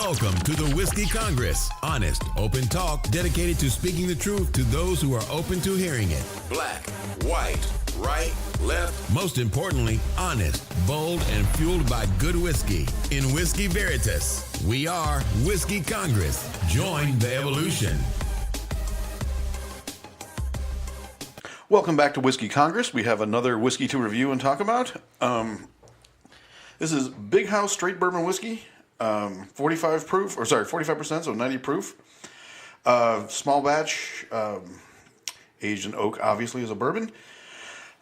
Welcome to the Whiskey Congress. Honest, open talk dedicated to speaking the truth to those who are open to hearing it. Black, white, right, left. Most importantly, honest, bold, and fueled by good whiskey. In Whiskey Veritas, we are Whiskey Congress. Join the evolution. Welcome back to Whiskey Congress. We have another whiskey to review and talk about. This is Big House Straight Bourbon Whiskey, 45%, so 90 proof. Small batch, aged in oak, obviously, is a bourbon.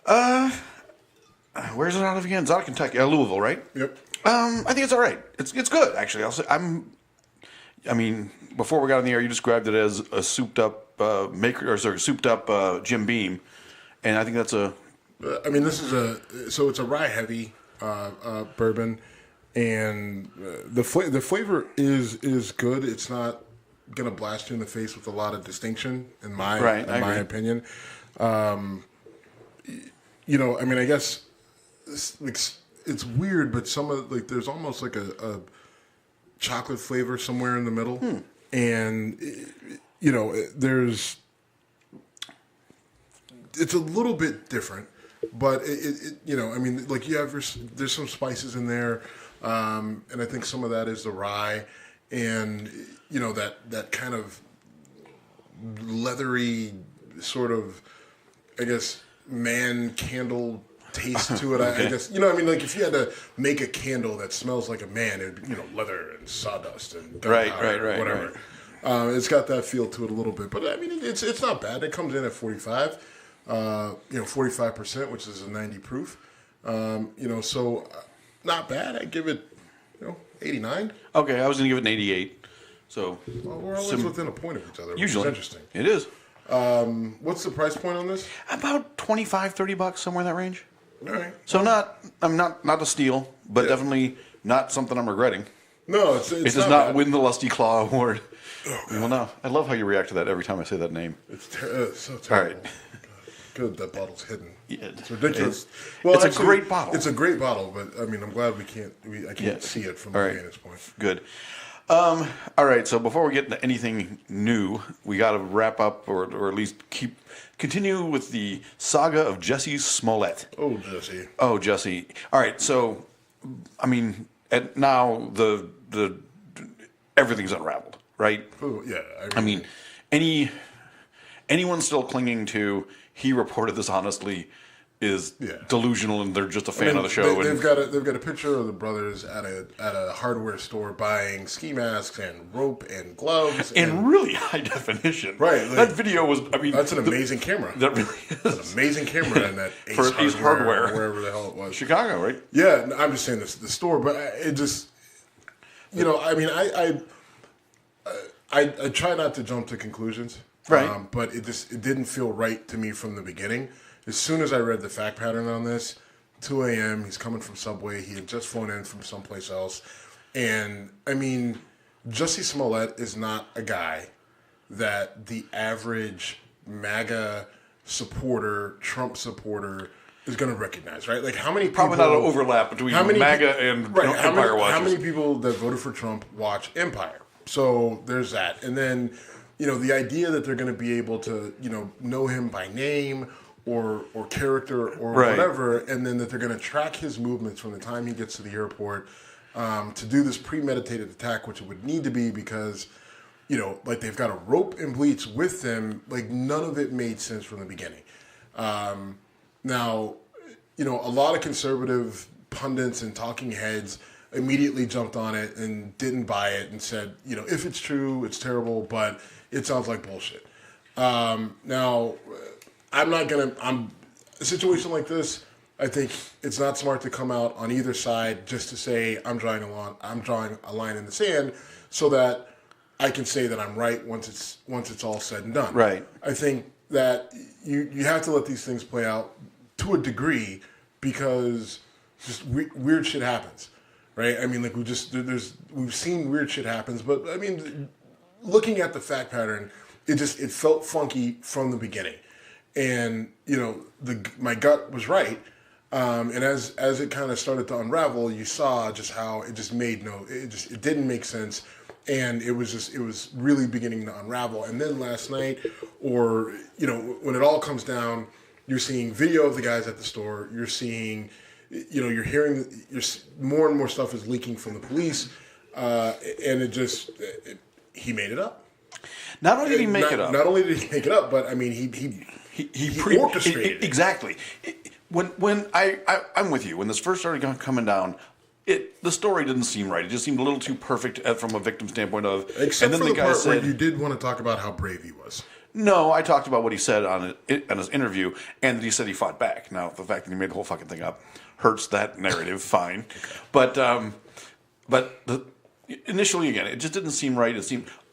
Where's it out of again? It's out of Kentucky, Louisville, right? Yep. I think it's all right. It's good, actually. I'll say before we got on the air, you described it as a souped up Jim Beam, and I think that's a. This is it's a rye heavy bourbon, and the flavor is good. It's not gonna blast you in the face with a lot of distinction, in my opinion. I guess it's weird, but some of there's almost like a chocolate flavor somewhere in the middle, and it's a little bit different, but there's some spices in there, and I think some of that is the rye, and that kind of leathery sort of, I guess, man candle taste to it. Okay. I guess if you had to make a candle that smells like a man, it'd be leather and sawdust and gunpowder, whatever. Right. It's got that feel to it a little bit, but it's not bad. It comes in at 45%, which is a 90 proof. So not bad. I give it 89. Okay, I was gonna give it an 88. So we're always within a point of each other. Usually, which is interesting. It is. What's the price point on this? About $25-$30, somewhere in that range. All right. So not a steal, but definitely not something I'm regretting. No, it does not win the Lusty Claw Award. Oh, well, no. I love how you react to that every time I say that name. It's so terrible. All right. Good, that bottle's hidden. Yeah, it's ridiculous. It's a great bottle. It's a great bottle, but I'm glad I can't see it from the vantage point. Good. All right, so before we get into anything new, we got to wrap up or at least continue with the saga of Jussie Smollett. Oh, Jussie. All right, so now the everything's unraveled, right? Oh, yeah. Anyone still clinging to he reported this honestly is delusional, and they're just a fan of the show. They've got a picture of the brothers at a hardware store buying ski masks and rope and gloves in really high definition. Right, that video was. That's an amazing camera. That really is an amazing camera in that Ace Hardware, wherever the hell it was, Chicago, right? Yeah, I'm just saying the store, but it just, I try not to jump to conclusions, right? But it didn't feel right to me from the beginning. As soon as I read the fact pattern on this, 2 a.m., he's coming from Subway. He had just flown in from someplace else. And, Jussie Smollett is not a guy that the average MAGA supporter, Trump supporter, is going to recognize, right? Like, how many people... Probably not an overlap between MAGA and Empire watchers. How many people that voted for Trump watch Empire? So there's that. And then, the idea that they're going to be able to, know him by name or character or whatever, and then that they're going to track his movements from the time he gets to the airport to do this premeditated attack, which it would need to be because, they've got a rope and bleach with them. Like, none of it made sense from the beginning. Now, a lot of conservative pundits and talking heads immediately jumped on it and didn't buy it and said, if it's true, it's terrible, but it sounds like bullshit. Now, a situation like this, I think it's not smart to come out on either side just to say I'm drawing a line in the sand so that I can say that I'm right once it's all said and done. Right. I think that you have to let these things play out to a degree because just weird shit happens, right? We've seen weird shit happens, but looking at the fact pattern, it felt funky from the beginning. And, my gut was right. And as it kind of started to unravel, you saw just how it just it didn't make sense. And it was really beginning to unravel. And then last night, or, when it all comes down, you're seeing video of the guys at the store. You're seeing, you're hearing, more and more stuff is leaking from the police. And he made it up. Not only did he make it up. Not only did he make it up, but I mean, he orchestrated it. Exactly. When I'm with you. When this first started coming down, the story didn't seem right. It just seemed a little too perfect from a victim standpoint of. Except and then for the guy part where you did want to talk about how brave he was. No, I talked about what he said on his interview, and that he said he fought back. Now, the fact that he made the whole fucking thing up hurts that narrative. Fine, but initially, again, it just didn't seem right.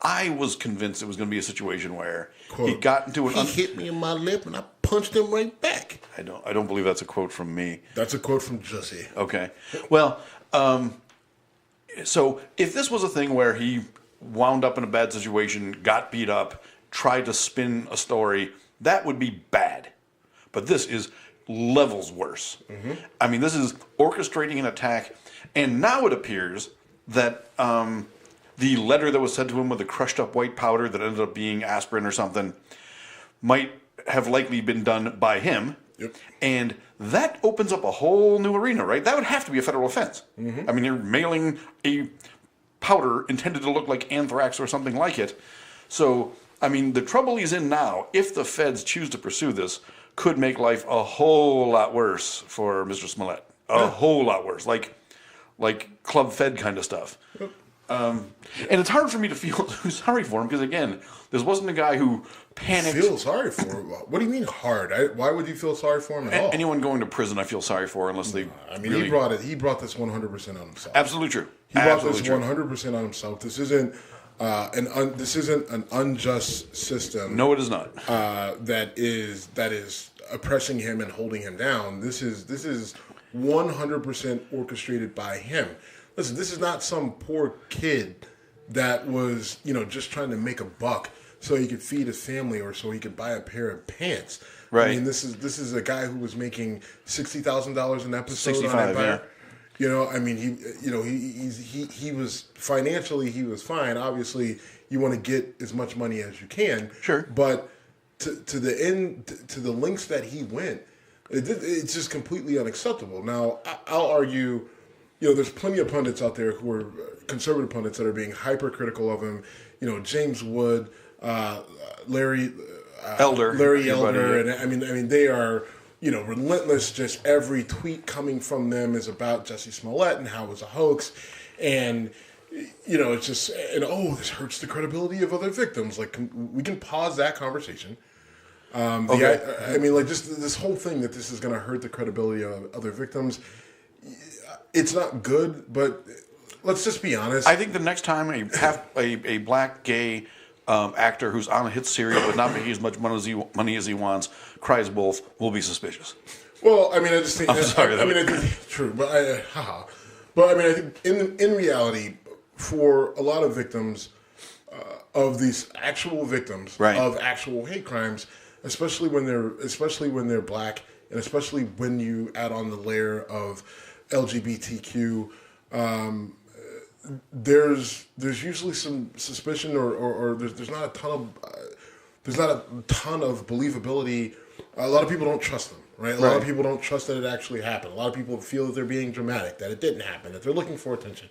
I was convinced it was going to be a situation where quote, he got into he hit me in my lip and I punched him right back. I don't believe that's a quote from me. That's a quote from Jussie. Okay, well, so if this was a thing where he wound up in a bad situation, got beat up, tried to spin a story, that would be bad. But this is levels worse. Mm-hmm. I mean, this is orchestrating an attack, and now it appears that the letter that was sent to him with the crushed up white powder that ended up being aspirin or something might have likely been done by him. Yep. And that opens up a whole new arena, right? That would have to be a federal offense. Mm-hmm. I mean, you're mailing a powder intended to look like anthrax or something like it. So, I mean, the trouble he's in now, if the feds choose to pursue this, could make life a whole lot worse for Mr. Smollett. A whole lot worse. Like club fed kind of stuff. Yep. And it's hard for me to feel sorry for him because, again, this wasn't a guy who panicked. Feel sorry for him? What do you mean hard? Why would you feel sorry for him at all? Anyone going to prison, I feel sorry for unless they. I mean, really... he brought this 100% on himself. Absolutely true. He brought this 100% on himself. This isn't an unjust system. No, it is not. That is oppressing him and holding him down. This is 100% orchestrated by him. Listen, this is not some poor kid that was, just trying to make a buck so he could feed his family or so he could buy a pair of pants. Right. I mean, this is a guy who was making $60,000 an episode 65, on Empire. Yeah. I mean, he was financially, he was fine. Obviously, you want to get as much money as you can. Sure. But to the lengths that he went, it's just completely unacceptable. Now, I'll argue, there's plenty of pundits out there who are conservative pundits that are being hypercritical of him. James Wood, Larry Elder, and I mean they are relentless. Just every tweet coming from them is about Jussie Smollett and how it was a hoax, and it's just this hurts the credibility of other victims. Like, we can pause that conversation. Okay. I mean, like, just this whole thing that this is going to hurt the credibility of other victims. It's not good, but let's just be honest. I think the next time a black gay actor who's on a hit series but not making as much money as he wants cries wolf, we'll be suspicious. Well, I mean, I just think. I'm sorry. I think true, but I mean, I think in reality, for a lot of victims of these actual victims of actual hate crimes, especially when they're black, and especially when you add on the layer of LGBTQ, there's usually some suspicion or there's not a ton of believability. A lot of people don't trust them, right? A lot of people don't trust that it actually happened. A lot of people feel that they're being dramatic, that it didn't happen, that they're looking for attention.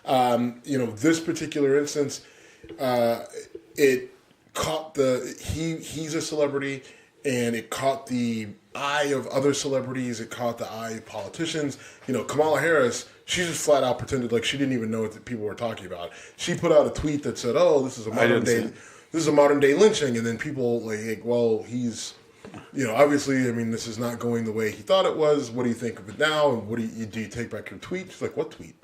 This particular instance, it caught he's a celebrity, and it caught the eye of other celebrities. It caught the eye of politicians. Kamala Harris, she just flat out pretended like she didn't even know what people were talking about. She put out a tweet that said, "Oh, this is a modern day lynching," and then people like, well, he's, obviously, I mean, this is not going the way he thought it was. What do you think of it now? And what do you take back your tweet? She's like, "What tweet?"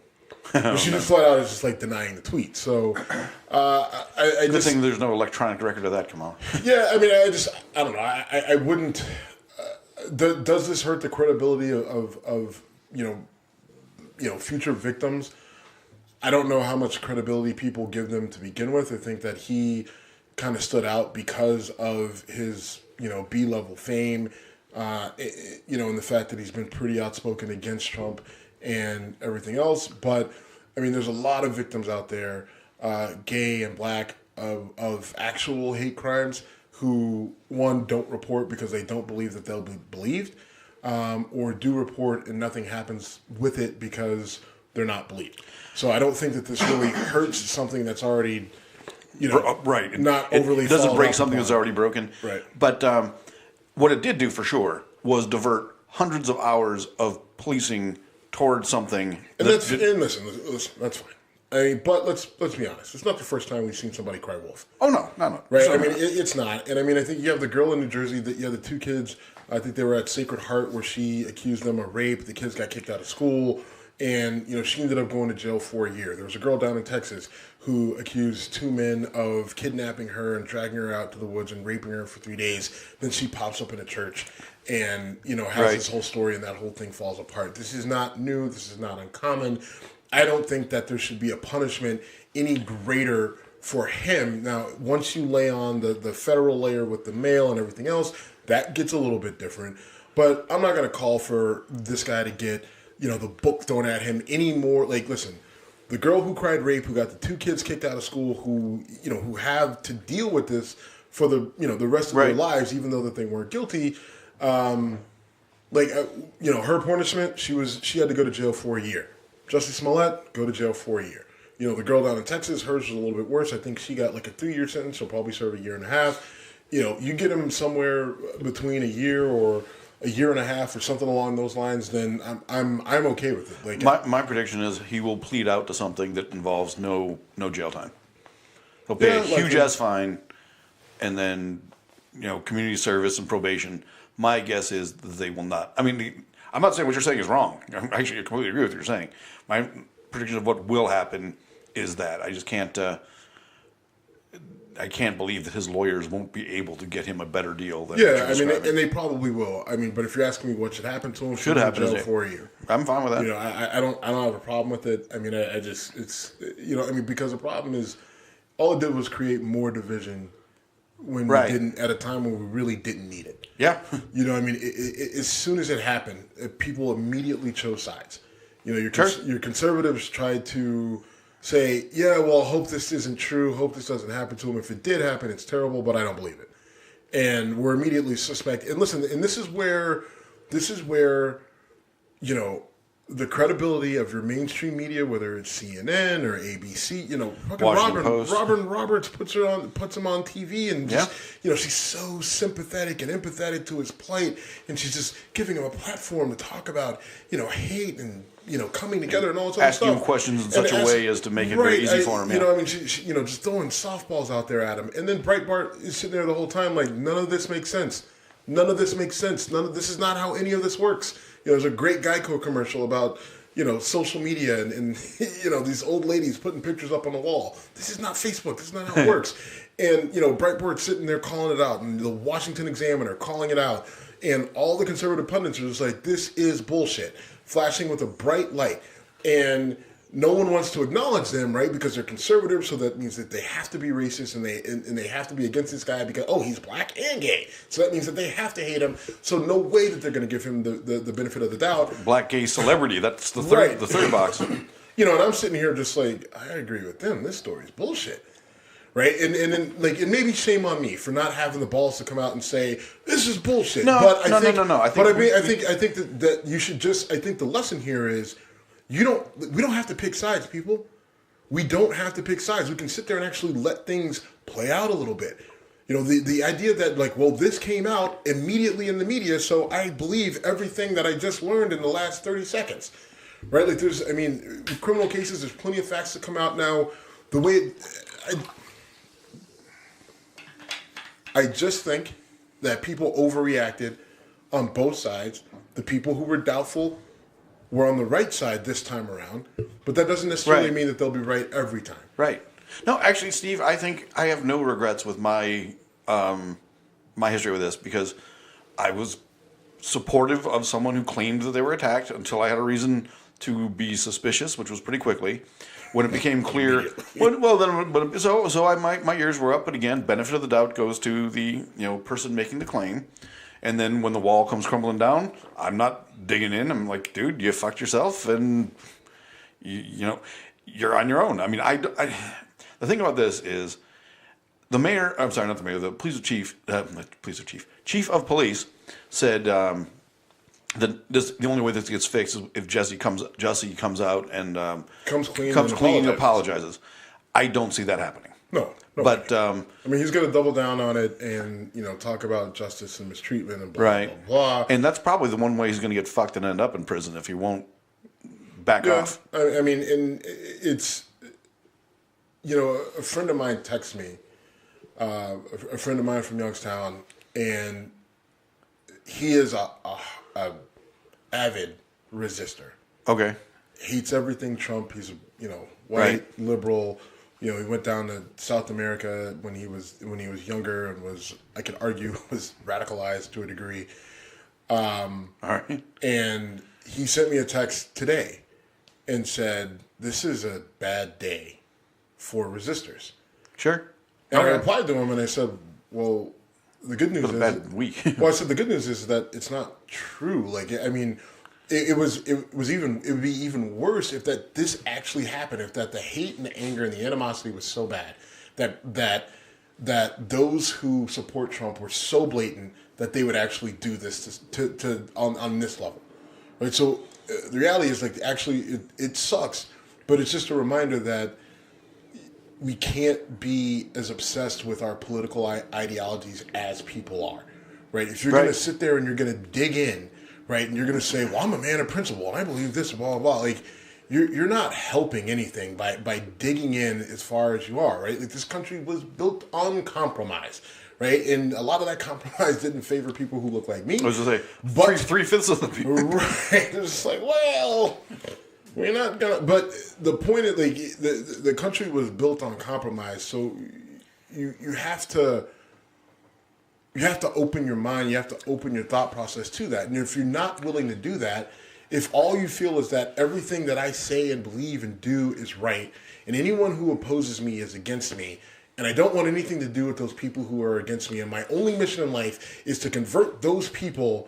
She just flat out is just like denying the tweet. So, Good thing there's no electronic record of that, Kamala. Yeah, I mean, I don't know. I wouldn't. Does this hurt the credibility of future victims? I don't know how much credibility people give them to begin with. I think that he kind of stood out because of his B-level fame. And the fact that he's been pretty outspoken against Trump and everything else. But, I mean, there's a lot of victims out there, gay and black, of actual hate crimes who, one, don't report because they don't believe that they'll be believed, or do report and nothing happens with it because they're not believed. So I don't think that this really hurts something that's already, right. not overly. It doesn't break something that's already broken. Right. But what it did do for sure was divert hundreds of hours of policing towards something. And listen, that's fine. I mean, but let's be honest. It's not the first time we've seen somebody cry wolf. Oh no. Right? So, I mean, it's not. And I mean, I think you have the girl in New Jersey. That you have the two kids. I think they were at Sacred Heart where she accused them of rape. The kids got kicked out of school, and she ended up going to jail for a year. There was a girl down in Texas who accused two men of kidnapping her and dragging her out to the woods and raping her for 3 days. Then she pops up in a church and has this whole story, and that whole thing falls apart. This is not new. This is not uncommon. I don't think that there should be a punishment any greater for him. Now, once you lay on the federal layer with the mail and everything else, that gets a little bit different. But I'm not going to call for this guy to get, the book thrown at him anymore. Like, listen, the girl who cried rape, who got the two kids kicked out of school, who have to deal with this for the rest of their lives, even though that they weren't guilty. Her punishment, she had to go to jail for a year. Jussie Smollett, go to jail for a year. The girl down in Texas, hers was a little bit worse. I think she got like a 3-year sentence. She'll probably serve a year and a half. You get him somewhere between a year or a year and a half or something along those lines, then I'm okay with it. Like my prediction is he will plead out to something that involves no jail time. He'll pay a huge ass fine, and then community service and probation. My guess is that they will not. I mean, I'm not saying what you're saying is wrong. I actually completely agree with what you're saying. My prediction of what will happen is that I just can't. I can't believe that his lawyers won't be able to get him a better deal than. Yeah, I mean, and they probably will. I mean, but if you're asking me what should happen to him, should happen jail for a year. I'm fine with that. I don't have a problem with it. I mean, because the problem is, all it did was create more division when we didn't, at a time when we really didn't need it. Yeah. As soon as it happened, people immediately chose sides. Your conservatives tried to say, yeah, well, hope this isn't true. Hope this doesn't happen to him. If it did happen, it's terrible, but I don't believe it. And we're immediately suspect. And listen, and this is where, the credibility of your mainstream media, whether it's CNN or ABC, fucking Robin Roberts puts him on TV and just, she's so sympathetic and empathetic to his plight, and she's just giving him a platform to talk about, hate and coming together and all this other stuff. Asking him questions in such a way as to make it very easy for him. She just throwing softballs out there at him, and then Breitbart is sitting there the whole time like, none of this makes sense. None of this makes sense. This is not how any of this works. There's a great Geico commercial about, social media and these old ladies putting pictures up on the wall. This is not Facebook. This is not how it works. And, Breitbart sitting there calling it out, and the Washington Examiner calling it out. And all the conservative pundits are just like, this is bullshit, flashing with a bright light. And no one wants to acknowledge them, right? Because they're conservative, so that means that they have to be racist and they have to be against this guy because, he's black and gay. So that means that they have to hate him. So no way that they're going to give him the benefit of the doubt. Black gay celebrity, that's the third box. And I'm sitting here just like, I agree with them. This story is bullshit. Right? And then and maybe shame on me for not having the balls to come out and say, this is bullshit. No. I think that you should just, I think the lesson here is, we don't have to pick sides, people. We don't have to pick sides. We can sit there and actually let things play out a little bit. The idea that this came out immediately in the media, so I believe everything that I just learned in the last 30 seconds. Right? Criminal cases, there's plenty of facts that come out now. The way I just think that people overreacted on both sides. The people who were doubtful were on the right side this time around, but that doesn't necessarily mean that they'll be right every time. Right. No, actually, Steve, I think I have no regrets with my my history with this because I was supportive of someone who claimed that they were attacked until I had a reason to be suspicious, which was pretty quickly. When it became clear, my ears were up. But again, benefit of the doubt goes to the person making the claim. And then when the wall comes crumbling down, I'm not digging in. I'm like, dude, you fucked yourself, and you're on your own. I mean, the thing about this is the mayor. I'm sorry, not the mayor. The chief of police said that the only way this gets fixed is if Jussie comes out and comes clean and apologizes. I don't see that happening. No. But I mean, he's going to double down on it and talk about justice and mistreatment and blah, blah, blah. And that's probably the one way he's going to get fucked and end up in prison if he won't back off. I mean, and it's a friend of mine texts me, a friend of mine from Youngstown, and he is a avid resistor. Okay. Hates everything Trump. He's white liberal. He went down to South America when he was younger and I could argue, was radicalized to a degree. All right. And he sent me a text today and said, "This is a bad day for resistors." Sure. And I replied to him and I said, "Well, the good news is a bad week." Well, I said the good news is that it's not true. Like, I mean, it would be even worse if this actually happened. If that the hate and the anger and the animosity was so bad that those who support Trump were so blatant that they would actually do this on this level, right? So the reality is, like, actually it sucks, but it's just a reminder that we can't be as obsessed with our political ideologies as people are, right? If you're going to sit there and you're going to dig in, right, and you're going to say, well, I'm a man of principle and I believe this, blah, blah, blah, like, you're not helping anything by digging in as far as you are, right? Like, this country was built on compromise, right? And a lot of that compromise didn't favor people who look like me. I was going to say, but 3/5 of the people. Right. It's just like, well, we're not going to, but the point is, like, the country was built on compromise, so you have to open your mind, you have to open your thought process to that. And if you're not willing to do that, if all you feel is that everything that I say and believe and do is right, and anyone who opposes me is against me, and I don't want anything to do with those people who are against me, and my only mission in life is to convert those people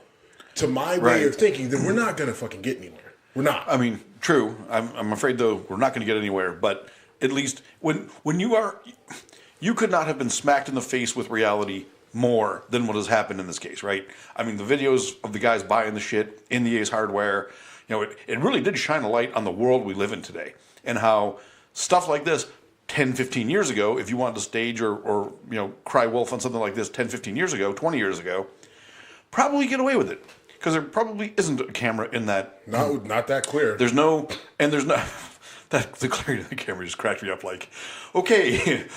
to my way of thinking, then we're not going to fucking get anywhere. We're not. I mean, true. I'm afraid, though, we're not going to get anywhere. But at least when you could not have been smacked in the face with reality more than what has happened in this case, right? I mean, the videos of the guys buying the shit in the Ace Hardware, it really did shine a light on the world we live in today, and how stuff like this 10, 15 years ago, if you wanted to stage or cry wolf on something like this 10, 15 years ago, 20 years ago, probably get away with it. Because there probably isn't a camera in that. Not that clear. There's no. The clarity of the camera just cracked me up. Like, okay,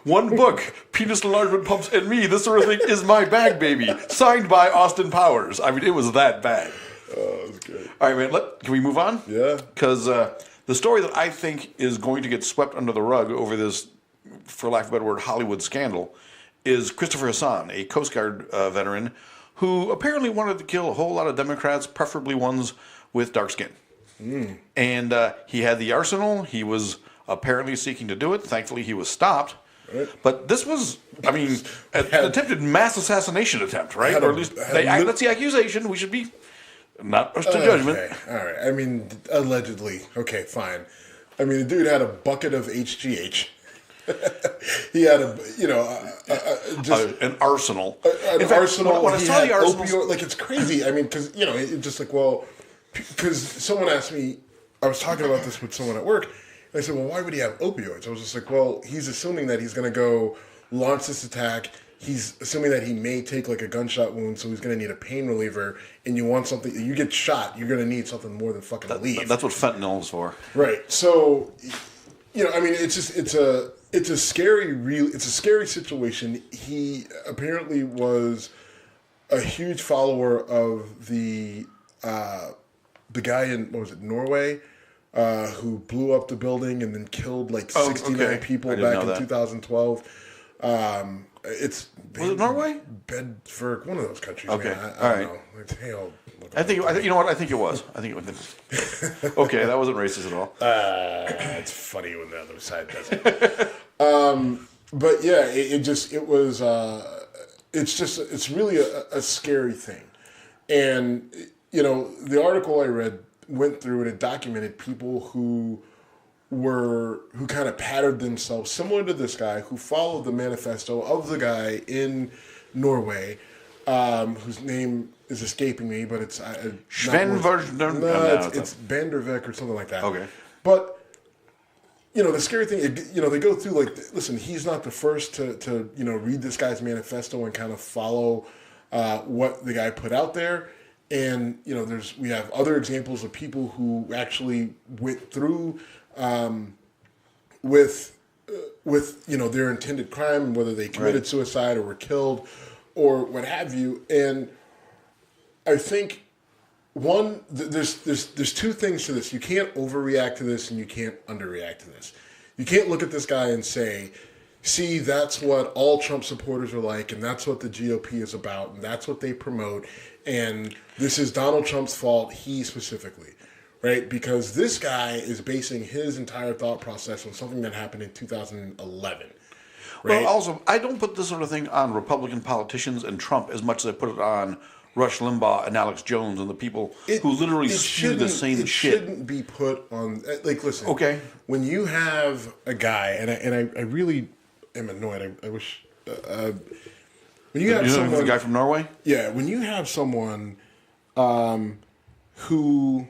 one book, penis enlargement pumps and me, this sort of thing is my bag, baby. Signed by Austin Powers. I mean, it was that bad. Oh, that's good. All right, man. Can we move on? Yeah. Because the story that I think is going to get swept under the rug over this, for lack of a better word, Hollywood scandal, is Christopher Hasson, a Coast Guard veteran, who apparently wanted to kill a whole lot of Democrats, preferably ones with dark skin. And he had the arsenal. He was apparently seeking to do it. Thankfully, he was stopped. Right. But this was, I mean, an attempted mass assassination attempt, right? Or at least that's the accusation. We should be not rushed to judgment. Okay. All right. I mean, allegedly. Okay, fine. I mean, the dude had a bucket of HGH. He had an arsenal. An arsenal. When I saw the arsenal, opioid, like, it's crazy. I mean, because it's just like, well, because someone asked me, I was talking about this with someone at work, and I said, well, why would he have opioids? I was just like, well, he's assuming that he's going to go launch this attack. He's assuming that he may take, like, a gunshot wound, so he's going to need a pain reliever. And you want something, you get shot, you're going to need something more than fucking relief. That's what fentanyl is for. Right. So, I mean, it's a scary situation. He apparently was a huge follower of the guy in, what was it, Norway, who blew up the building and then killed like 69 people back in 2012. Was it Norway? Bedford, one of those countries. Okay, man. all right. I think you know what? I think it was. Okay, that wasn't racist at all. It's funny when the other side does it. But yeah, it was. it's really a scary thing. And, the article I read went through and it documented people who kind of patterned themselves similar to this guy, who followed the manifesto of the guy in Norway, whose name is escaping me, but it's Sven it's Bandervik or something like that. Okay. But the scary thing, they go through listen, he's not the first to read this guy's manifesto and kind of follow what the guy put out there. And we have other examples of people who actually went through with their intended crime, whether they committed suicide or were killed or what have you. And I think there's two things to this. You can't overreact to this and you can't underreact to this. You can't look at this guy and say, see, that's what all Trump supporters are like, and that's what the GOP is about, and that's what they promote, and this is Donald Trump's fault, he specifically, right? Because this guy is basing his entire thought process on something that happened in 2011. Right? Well, also, I don't put this sort of thing on Republican politicians and Trump as much as I put it on Rush Limbaugh and Alex Jones and the people who literally spew the same shit. It shouldn't be put on, listen. Okay. When you have a guy, and I really am annoyed. I wish when you have someone, the guy from Norway. Yeah, when you have someone who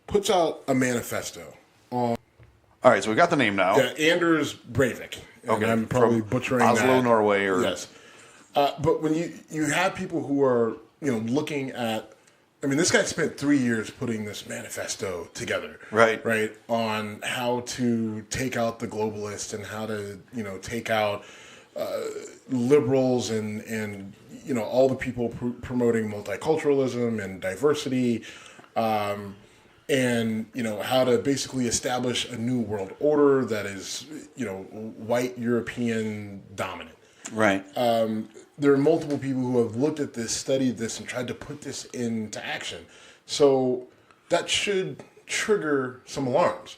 puts out a manifesto on. All right, so we got the name now. Yeah, Anders Breivik. Okay, I'm probably butchering Oslo, that. Norway, or yes. But when you have people who are looking at, this guy spent 3 years putting this manifesto together, right, on how to take out the globalists and how to take out liberals and all the people promoting multiculturalism and diversity, and how to basically establish a new world order that is white European dominant. Right. There are multiple people who have looked at this, studied this, and tried to put this into action. So that should trigger some alarms,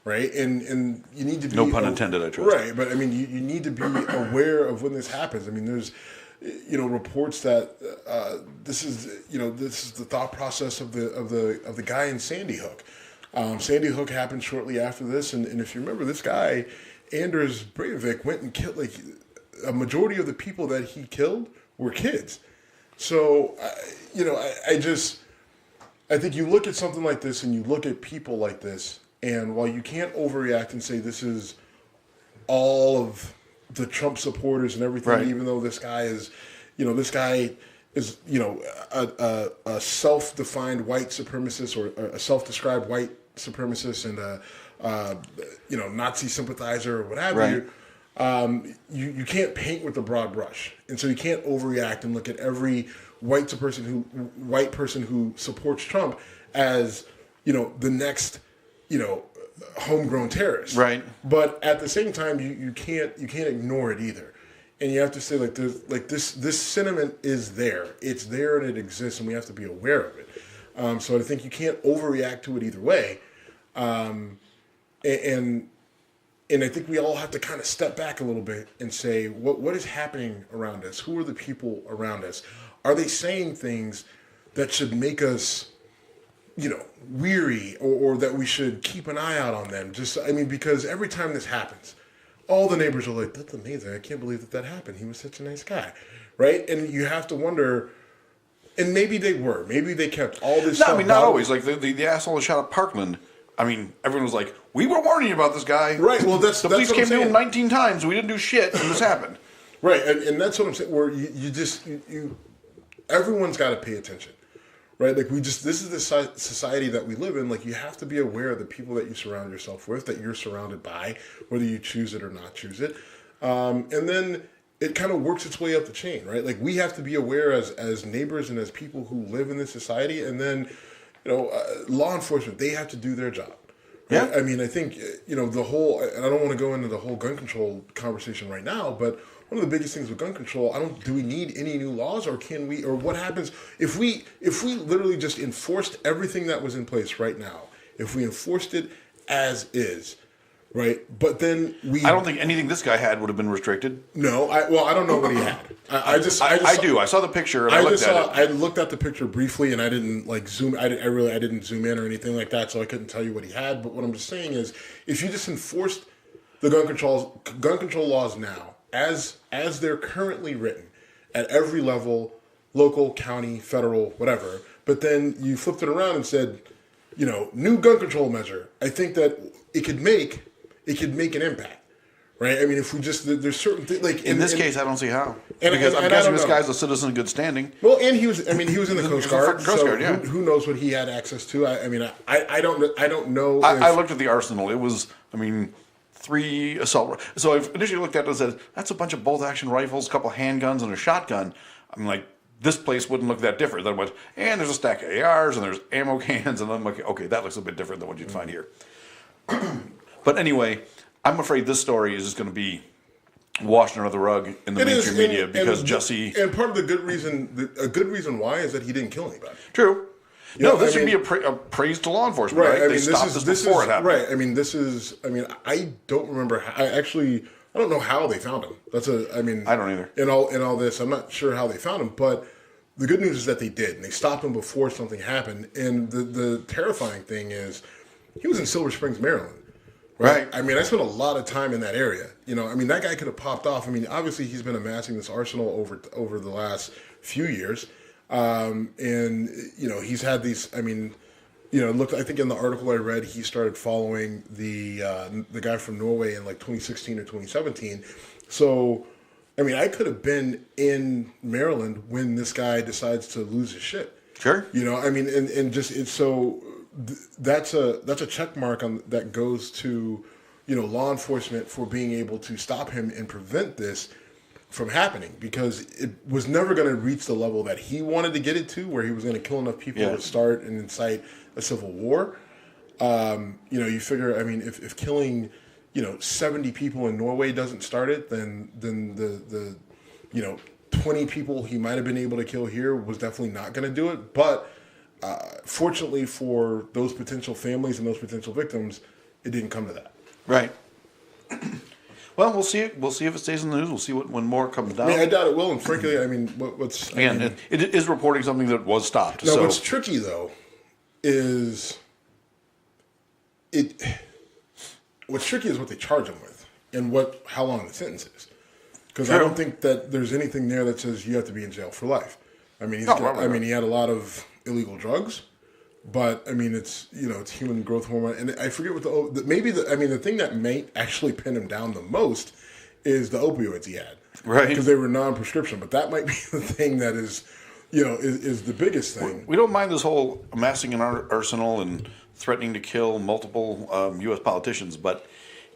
right? And you need to be... No pun intended, I trust. Right, but you need to be aware of when this happens. There's reports that this is the thought process of the guy in Sandy Hook. Sandy Hook happened shortly after this, and if you remember, this guy Anders Breivik went and killed a majority of the people that he killed were kids. So I think you look at something like this and you look at people like this, and while you can't overreact and say this is all of the Trump supporters and everything, right, even though this guy is a self-defined white supremacist or a self-described white supremacist and a Nazi sympathizer or what have you. You can't paint with a broad brush, and so you can't overreact and look at every white person who supports Trump as the next homegrown terrorist. Right. But at the same time, you can't ignore it either, and you have to say this sentiment is there. It's there and it exists, and we have to be aware of it. So I think you can't overreact to it either way, And I think we all have to kind of step back a little bit and say, what is happening around us? Who are the people around us? Are they saying things that should make us, weary or that we should keep an eye out on them? Because every time this happens, all the neighbors are like, that's amazing. I can't believe that happened. He was such a nice guy, right? And you have to wonder, and maybe they were. Maybe they kept all this stuff. Not always. Like the asshole that shot up Parkland. Everyone was like, we were warning you about this guy. Right, well, the police came to him 19 times. We didn't do shit, and this happened. Right, and that's what I'm saying, where everyone's got to pay attention, right? This is the society that we live in. You have to be aware of the people that you surround yourself with, that you're surrounded by, whether you choose it or not choose it. And then it kind of works its way up the chain, right? We have to be aware as neighbors and as people who live in this society, and then law enforcement, they have to do their job. Right? Yeah. I think, the whole, and I don't want to go into the whole gun control conversation right now, but one of the biggest things with gun control, do we need any new laws, or can we, or what happens if we literally just enforced everything that was in place right now, if we enforced it as is, right? But then I don't think anything this guy had would have been restricted. No, I don't know what he had. I do. I saw the picture and I looked at it. I looked at the picture briefly and I didn't like zoom. I didn't zoom in or anything like that, so I couldn't tell you what he had. But what I'm just saying is, if you just enforced the gun control laws now, as they're currently written, at every level, local, county, federal, whatever, but then you flipped it around and said, new gun control measure, I think that it could make an impact. Right, I mean, if we there's certain things like in this case, I don't see how because I'm guessing this guy's a citizen in good standing. Well, and he was in the Coast Guard. Yeah. Who knows what he had access to? I don't know. I looked at the arsenal. It was, 3 assault. So I initially looked at it and said, that's a bunch of bolt-action rifles, a couple of handguns, and a shotgun. I'm like, this place wouldn't look that different. Then I went, and there's a stack of ARs and there's ammo cans, and I'm like, okay, that looks a bit different than what you'd find here. But anyway, I'm afraid this story is just going to be washed under the rug in the mainstream media because Jussie. And part of a good reason why is that he didn't kill anybody. True. This should be a praise to law enforcement, right? They stopped this before it happened. Right. I don't remember. I don't know how they found him. I don't either. In all this, I'm not sure how they found him, but the good news is that they did, and they stopped him before something happened. And the terrifying thing is, he was in Silver Springs, Maryland. Right. I spent a lot of time in that area. That guy could have popped off. Obviously he's been amassing this arsenal over the last few years. And he's had these, I think in the article I read, he started following the guy from Norway in like 2016 or 2017. So, I could have been in Maryland when this guy decides to lose his shit. Sure. That's a check mark that goes to, law enforcement for being able to stop him and prevent this from happening, because it was never going to reach the level that he wanted to get it to, where he was going to kill enough people to start and incite a civil war. You figure, if killing, 70 people in Norway doesn't start it, then the 20 people he might have been able to kill here was definitely not going to do it. But fortunately for those potential families and those potential victims, it didn't come to that. Right. Well, we'll see it. We'll see if it stays in the news. We'll see when more comes down. I doubt it will. And frankly, it is reporting something that was stopped. Now, what's tricky though is what's tricky is what they charge him with and how long the sentence is. Because I don't think that there's anything there that says you have to be in jail for life. He had a lot of illegal drugs, but it's it's human growth hormone, and I forget what the thing that may actually pin him down the most is the opioids he had, right? Because they were non-prescription, but that might be the thing that is the biggest thing. We don't mind this whole amassing an arsenal and threatening to kill multiple U.S. politicians, but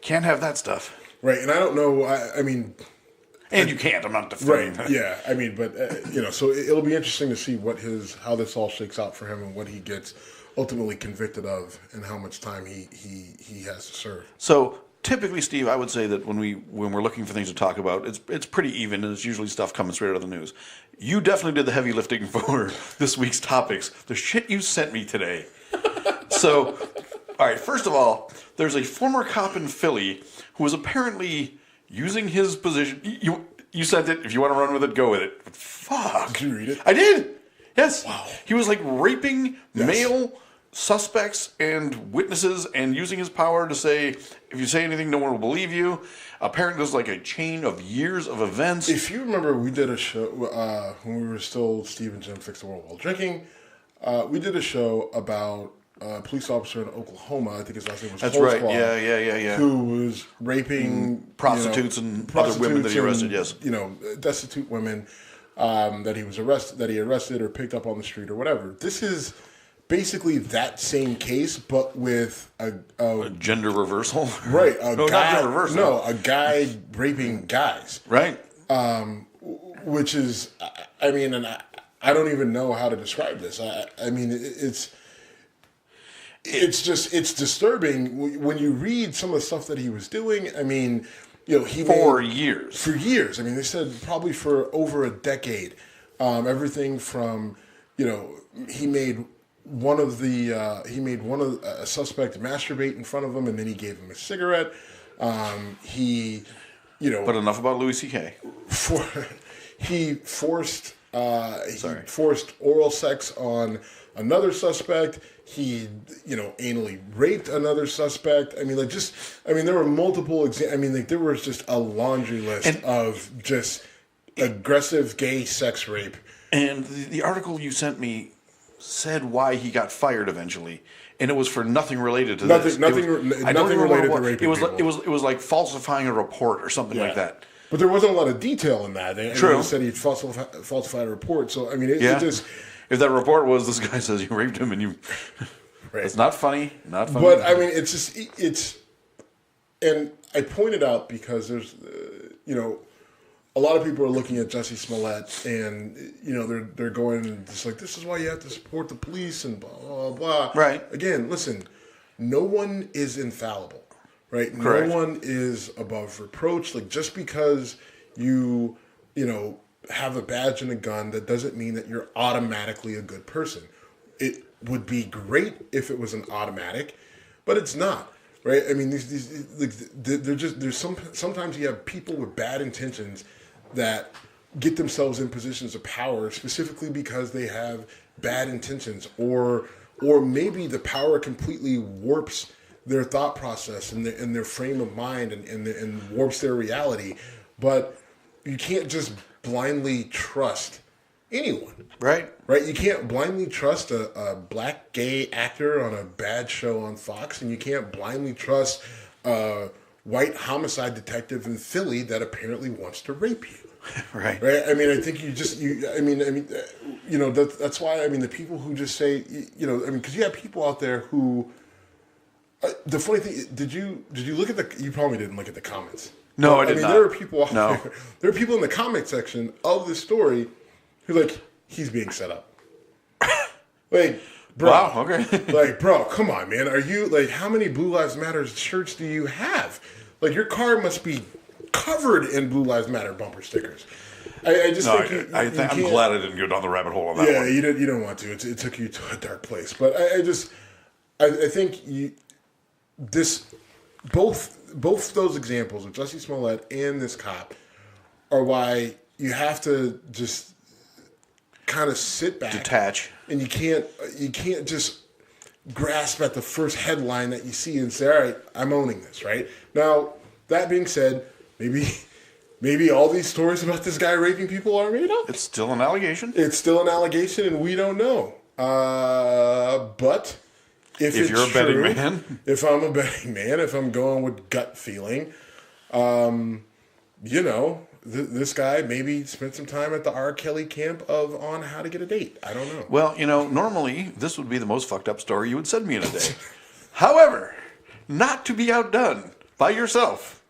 can't have that stuff, right? And I don't know. And you can't. I'm not defending that. Yeah. So it'll be interesting to see how this all shakes out for him and what he gets ultimately convicted of and how much time he has to serve. So typically, Steve, I would say that when we're looking for things to talk about, it's pretty even, and it's usually stuff coming straight out of the news. You definitely did the heavy lifting for this week's topics. The shit you sent me today. So, all right. First of all, there's a former cop in Philly who was apparently using his position. You sent it. If you want to run with it, go with it. But fuck. Did you read it? I did. Yes. Wow. He was raping male suspects and witnesses and using his power to say, if you say anything, no one will believe you. Apparently, there's a chain of years of events. If you remember, we did a show when we were still Steve and Jim Fix the World While Drinking. We did a show about a police officer in Oklahoma. I think his last name was That's right. Yeah. Who was raping prostitutes and other women that he arrested. Yes. Destitute women that he arrested or picked up on the street or whatever. This is basically that same case, but with a gender reversal. Right. Not gender reversal. No, a guy raping guys. Right. Which is, and I don't even know how to describe this. It's disturbing when you read some of the stuff that he was doing. For years. They said probably for over a decade. Everything from, he made he made a suspect masturbate in front of him, and then he gave him a cigarette. He, But enough about Louis C.K. He forced oral sex on another suspect. He, anally raped another suspect. I mean, there were multiple examples. There was just a laundry list of just aggressive gay sex rape. And the article you sent me said why he got fired eventually, and it was for nothing related to this. Nothing related to raping people. It was like falsifying a report or something like that. But there wasn't a lot of detail in that. True. He said he falsified a report. So it just. If that report was this guy says you raped him and you. Right. It's not funny. Not funny. But it's just and I pointed out because there's a lot of people are looking at Jussie Smollett and they're going just like, this is why you have to support the police and blah blah blah. Right. Again, listen, no one is infallible, right? Correct. No one is above reproach. Like, just because you have a badge and a gun, that doesn't mean that you're automatically a good person. It would be great if it was an automatic, but it's not. Right? I mean, sometimes you have people with bad intentions that get themselves in positions of power specifically because they have bad intentions, or maybe the power completely warps their thought process and their frame of mind and warps their reality. But you can't just blindly trust anyone. Right? You can't blindly trust a black gay actor on a bad show on Fox, and you can't blindly trust a white homicide detective in Philly that apparently wants to rape you. Right? I mean, I think that's why, the people who just say, because you have people out there who, the funny thing, did you look at you probably didn't look at the comments. No, I did not. There are people out there. There are people in the comment section of this story who he's being set up. Bro. Wow, okay. Bro, come on, man. Are you, how many Blue Lives Matter shirts do you have? Your car must be covered in Blue Lives Matter bumper stickers. I'm glad I didn't go down the rabbit hole on that one. Yeah, you don't want to. It took you to a dark place. But I think both those examples of Jussie Smollett and this cop are why you have to just kind of sit back, detach, and you can't just grasp at the first headline that you see and say, all right, I'm owning this. Right now, that being said, maybe all these stories about this guy raping people are made up. It's still an allegation. And we don't know. But if you're a betting man, if I'm a betting man, if I'm going with gut feeling, this guy maybe spent some time at the R. Kelly camp on how to get a date. I don't know. Well, normally this would be the most fucked up story you would send me in a day. However, not to be outdone by yourself.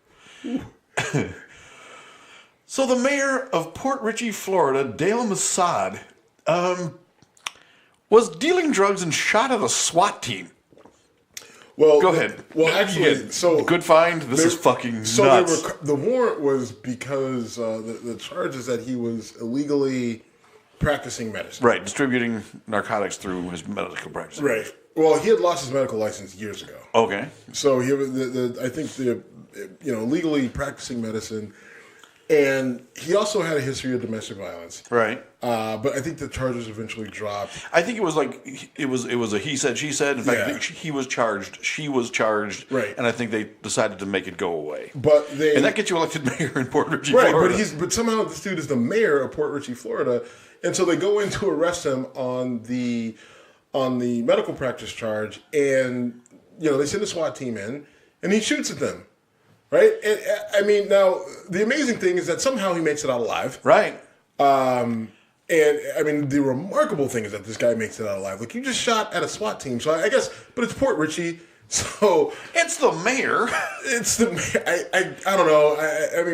So the mayor of Port Richey, Florida, Dale Massad, was dealing drugs and shot at a SWAT team. Well, go ahead. Well, actually, good find. This is fucking nuts. The warrant was because the charge is that he was illegally practicing medicine. Right, distributing narcotics through his medical practice. Right. Well, he had lost his medical license years ago. Okay. So he, I think legally practicing medicine, and he also had a history of domestic violence. Right. But I think the charges eventually dropped. I think it was a he said, she said. In fact, he was charged, she was charged. Right. And I think they decided to make it go away. And that gets you elected mayor in Port Richey, Florida. Right, but somehow this dude is the mayor of Port Richey, Florida, and so they go in to arrest him on the medical practice charge, and they send a SWAT team in, and he shoots at them. Right? And, now, the amazing thing is that somehow he makes it out alive. Right. And, the remarkable thing is that this guy makes it out alive. You just shot at a SWAT team. So I guess, but it's Port Richey, so... It's the mayor. It's the mayor. I don't know.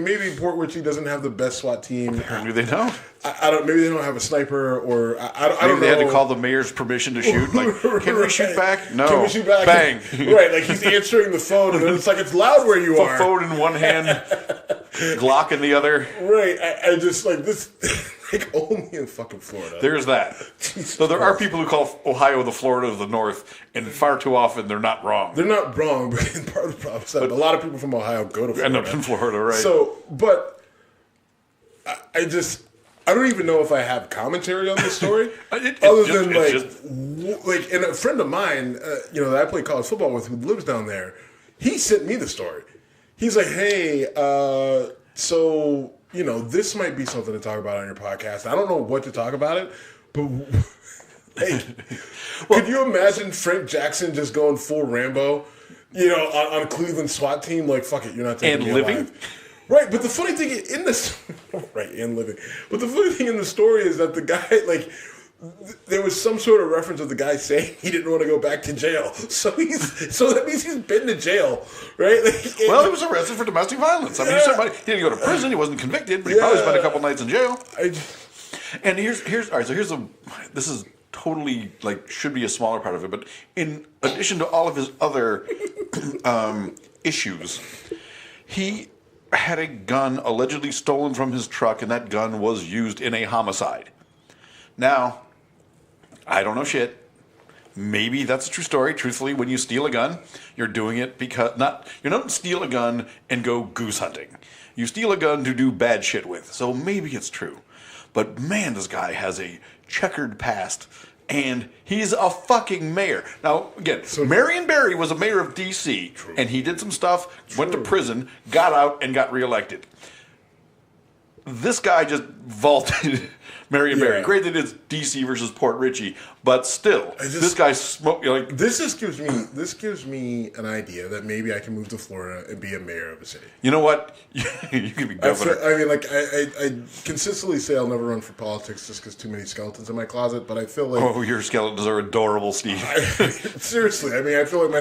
Maybe Port Richey doesn't have the best SWAT team. Apparently they don't. Maybe they don't have a sniper, or I don't know. Maybe they had to call the mayor's permission to shoot. Can we shoot back? No. Can we shoot back? Bang. Right, he's answering the phone, and it's it's loud where you are. Phone in one hand, Glock in the other. Right. I just, this... Like, only in fucking Florida. There's that. So there are people who call Ohio the Florida of the North, and far too often they're not wrong. They're not wrong, but part of the problem is that a lot of people from Ohio go to Florida. End up in Florida, right? So, but I don't even know if I have commentary on this story, and a friend of mine, that I play college football with, who lives down there, he sent me the story. He's like, "Hey, so this might be something to talk about on your podcast. I don't know what to talk about it, but hey, could you imagine Frank Jackson just going full Rambo, on Cleveland SWAT team? Like, fuck it, you're not taking me alive." Right, but the funny thing in this, right, and living, but the funny thing in the story is that the guy, there was some sort of reference of the guy saying he didn't want to go back to jail, so that means he's been to jail, right? He was arrested for domestic violence. I mean, he didn't go to prison, he wasn't convicted, but he probably spent a couple nights in jail. And here's all right. So this is totally should be a smaller part of it, but in addition to all of his other issues, he had a gun allegedly stolen from his truck, and that gun was used in a homicide. Now, I don't know shit. Maybe that's a true story. Truthfully, when you steal a gun, you're doing it because you don't steal a gun and go goose hunting. You steal a gun to do bad shit with. So maybe it's true. But man, this guy has a checkered past. And he's a fucking mayor. Now, again, Marion Barry was a mayor of D.C., and he did some stuff, went to prison, got out, and got reelected. This guy just vaulted Marion Barry. Great that it's D.C. versus Port Richey, but still, this guy smoked. This gives me an idea that maybe I can move to Florida and be a mayor of a city. You know what? You can be governor. I consistently say I'll never run for politics just because too many skeletons in my closet, but I feel like your skeletons are adorable, Steve. Seriously, I feel like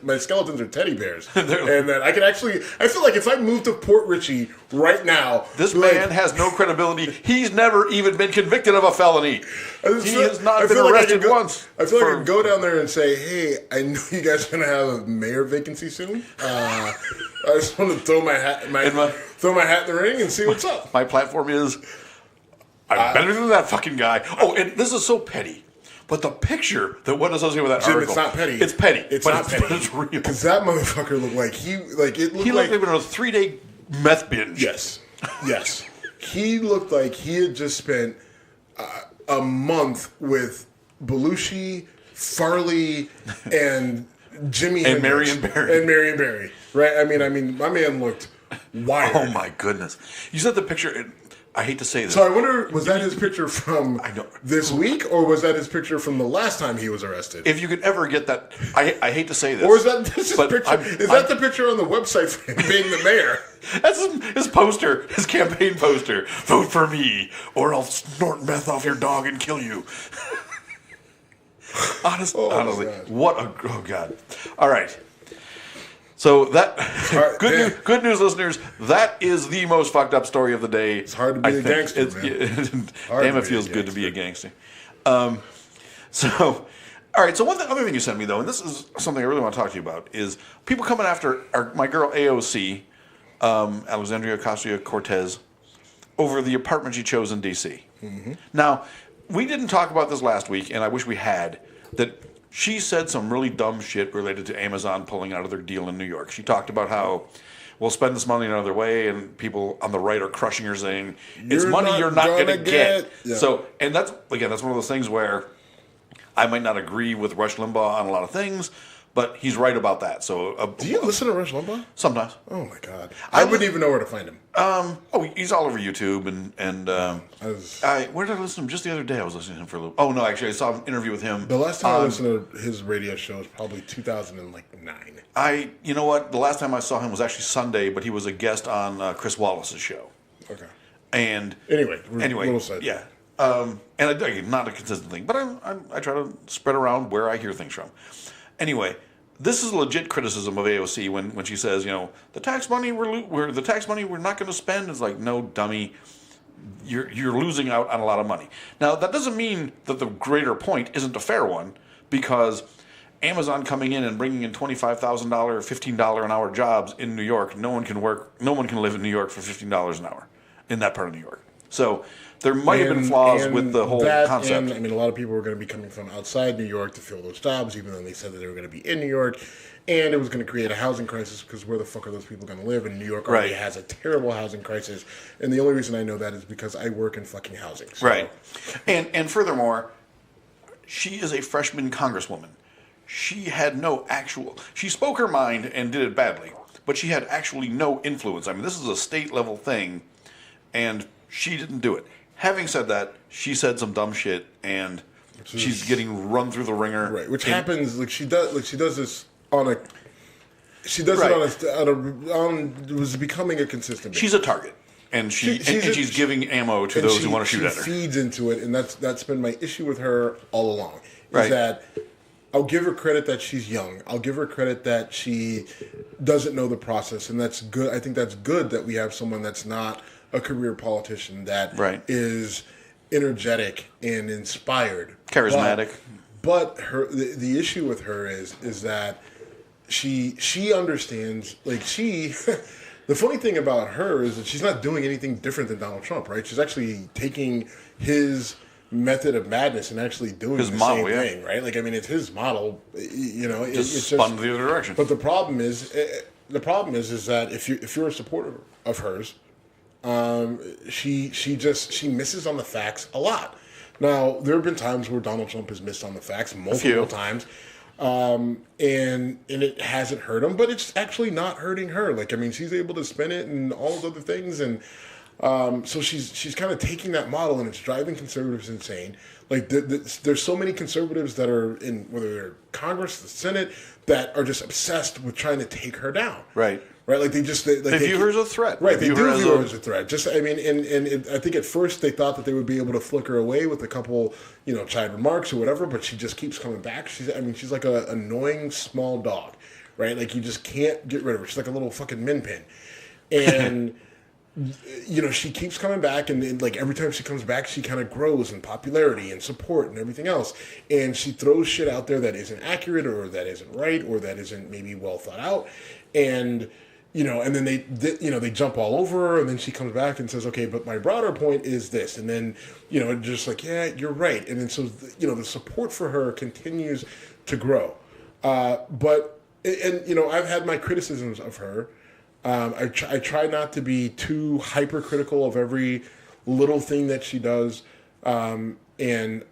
my skeletons are teddy bears, and that I feel like if I moved to Port Richey right now, this man has no credibility. He's never even been convicted of a felony. He has not been arrested once. I feel like I could go down there and say, "Hey, I know you guys are going to have a mayor vacancy soon. I just want to throw my hat in the ring and see what's up." My platform is, I'm better than that fucking guy. Oh, and this is so petty. But the picture that went associated with that article, it's not petty. It's petty. It's not petty. But it's real. Because that motherfucker looked like he looked like he been on a 3-day meth binge. Yes. He looked like he had just spent a month with Belushi, Farley, and Jimmy and Hendrix. Marion Barry. Right? I mean, my man looked wired. Oh my goodness! You said the picture. I hate to say this. So I wonder, was that his picture from this week, or was that his picture from the last time he was arrested? If you could ever get that, I hate to say this. Or is that his picture? Is that the picture on the website for him being the mayor? That's his poster, his campaign poster. Vote for me, or I'll snort meth off your dog and kill you. Honestly, oh God. All right. So good news, listeners. That is the most fucked up story of the day. It's hard to be a gangster, man. Damn, it feels good to be a gangster. All right. So other thing you sent me though, and this is something I really want to talk to you about, is people coming after my girl AOC, Alexandria Ocasio-Cortez, over the apartment she chose in D.C. Mm-hmm. Now, we didn't talk about this last week, and I wish we had. That she said some really dumb shit related to Amazon pulling out of their deal in New York. She talked about how we'll spend this money another way, and people on the right are crushing her, saying it's money you're not going to get. Yeah. So, and that's one of those things where I might not agree with Rush Limbaugh on a lot of things, but he's right about that. So, do you listen to Rush Limbaugh? Sometimes. Oh my God, I wouldn't even know where to find him. He's all over YouTube, and where did I listen to him? Just the other day, I was listening to him for a little. Oh no, actually, I saw an interview with him. The last time I listened to his radio show was probably 2009. You know what? The last time I saw him was actually Sunday, but he was a guest on Chris Wallace's show. Okay. And anyway, little side. Yeah. And not a consistent thing, but I try to spread around where I hear things from. Anyway, this is legit criticism of AOC when she says, the tax money we're not going to spend is like, no, dummy, you're losing out on a lot of money. Now that doesn't mean that the greater point isn't a fair one, because Amazon coming in and bringing in $25,000, $15 an hour jobs in New York, no one can live in New York for $15 an hour in that part of New York. So there might have been flaws with the whole concept. And, I mean, a lot of people were going to be coming from outside New York to fill those jobs, even though they said that they were going to be in New York. And it was going to create a housing crisis because where the fuck are those people going to live? And New York already has a terrible housing crisis. And the only reason I know that is because I work in fucking housing. So. Right. And furthermore, she is a freshman congresswoman. She had no actual... She spoke her mind and did it badly. But she had actually no influence. I mean, this is a state-level thing, and she didn't do it. Having said that, she said some dumb shit, and she's getting run through the ringer. Right, which happens... She does this... on a, she does it it was becoming a consistent basis. She's a target, and she's giving ammo to those who want to shoot at her. She feeds into it, and that's been my issue with her all along. Right. That I'll give her credit that she's young. I'll give her credit that she doesn't know the process, and that's good. I think that's good that we have someone that's not a career politician that is energetic and inspired, charismatic. But the issue with her is that she understands, like the funny thing about her is that she's not doing anything different than Donald Trump, right? She's actually taking his method of madness and actually doing the same thing, right? Like, I mean, it's his model, you know. It's spun the other direction. But the problem is that if you're a supporter of hers, she misses on the facts a lot. Now, there have been times where Donald Trump has missed on the facts multiple times, and it hasn't hurt him, but it's actually not hurting her. Like, I mean, she's able to spin it and all those other things, and so she's kind of taking that model, and it's driving conservatives insane. Like, there's so many conservatives that are in, whether they're Congress, the Senate, that are just obsessed with trying to take her down. Right. Right, like they view her as a threat. Right, they do view her as a threat. Just, I mean, I think at first they thought that they would be able to flick her away with a couple, chide remarks or whatever, but she just keeps coming back. She's like an annoying small dog, right? Like, you just can't get rid of her. She's like a little fucking min pin, and she keeps coming back, and like every time she comes back, she kind of grows in popularity and support and everything else, and she throws shit out there that isn't accurate or that isn't right or that isn't maybe well thought out, and. And then they jump all over her, and then she comes back and says, okay, but my broader point is this. And then, just like, yeah, you're right. And then so, the support for her continues to grow. But I've had my criticisms of her. I try not to be too hypercritical of every little thing that she does. And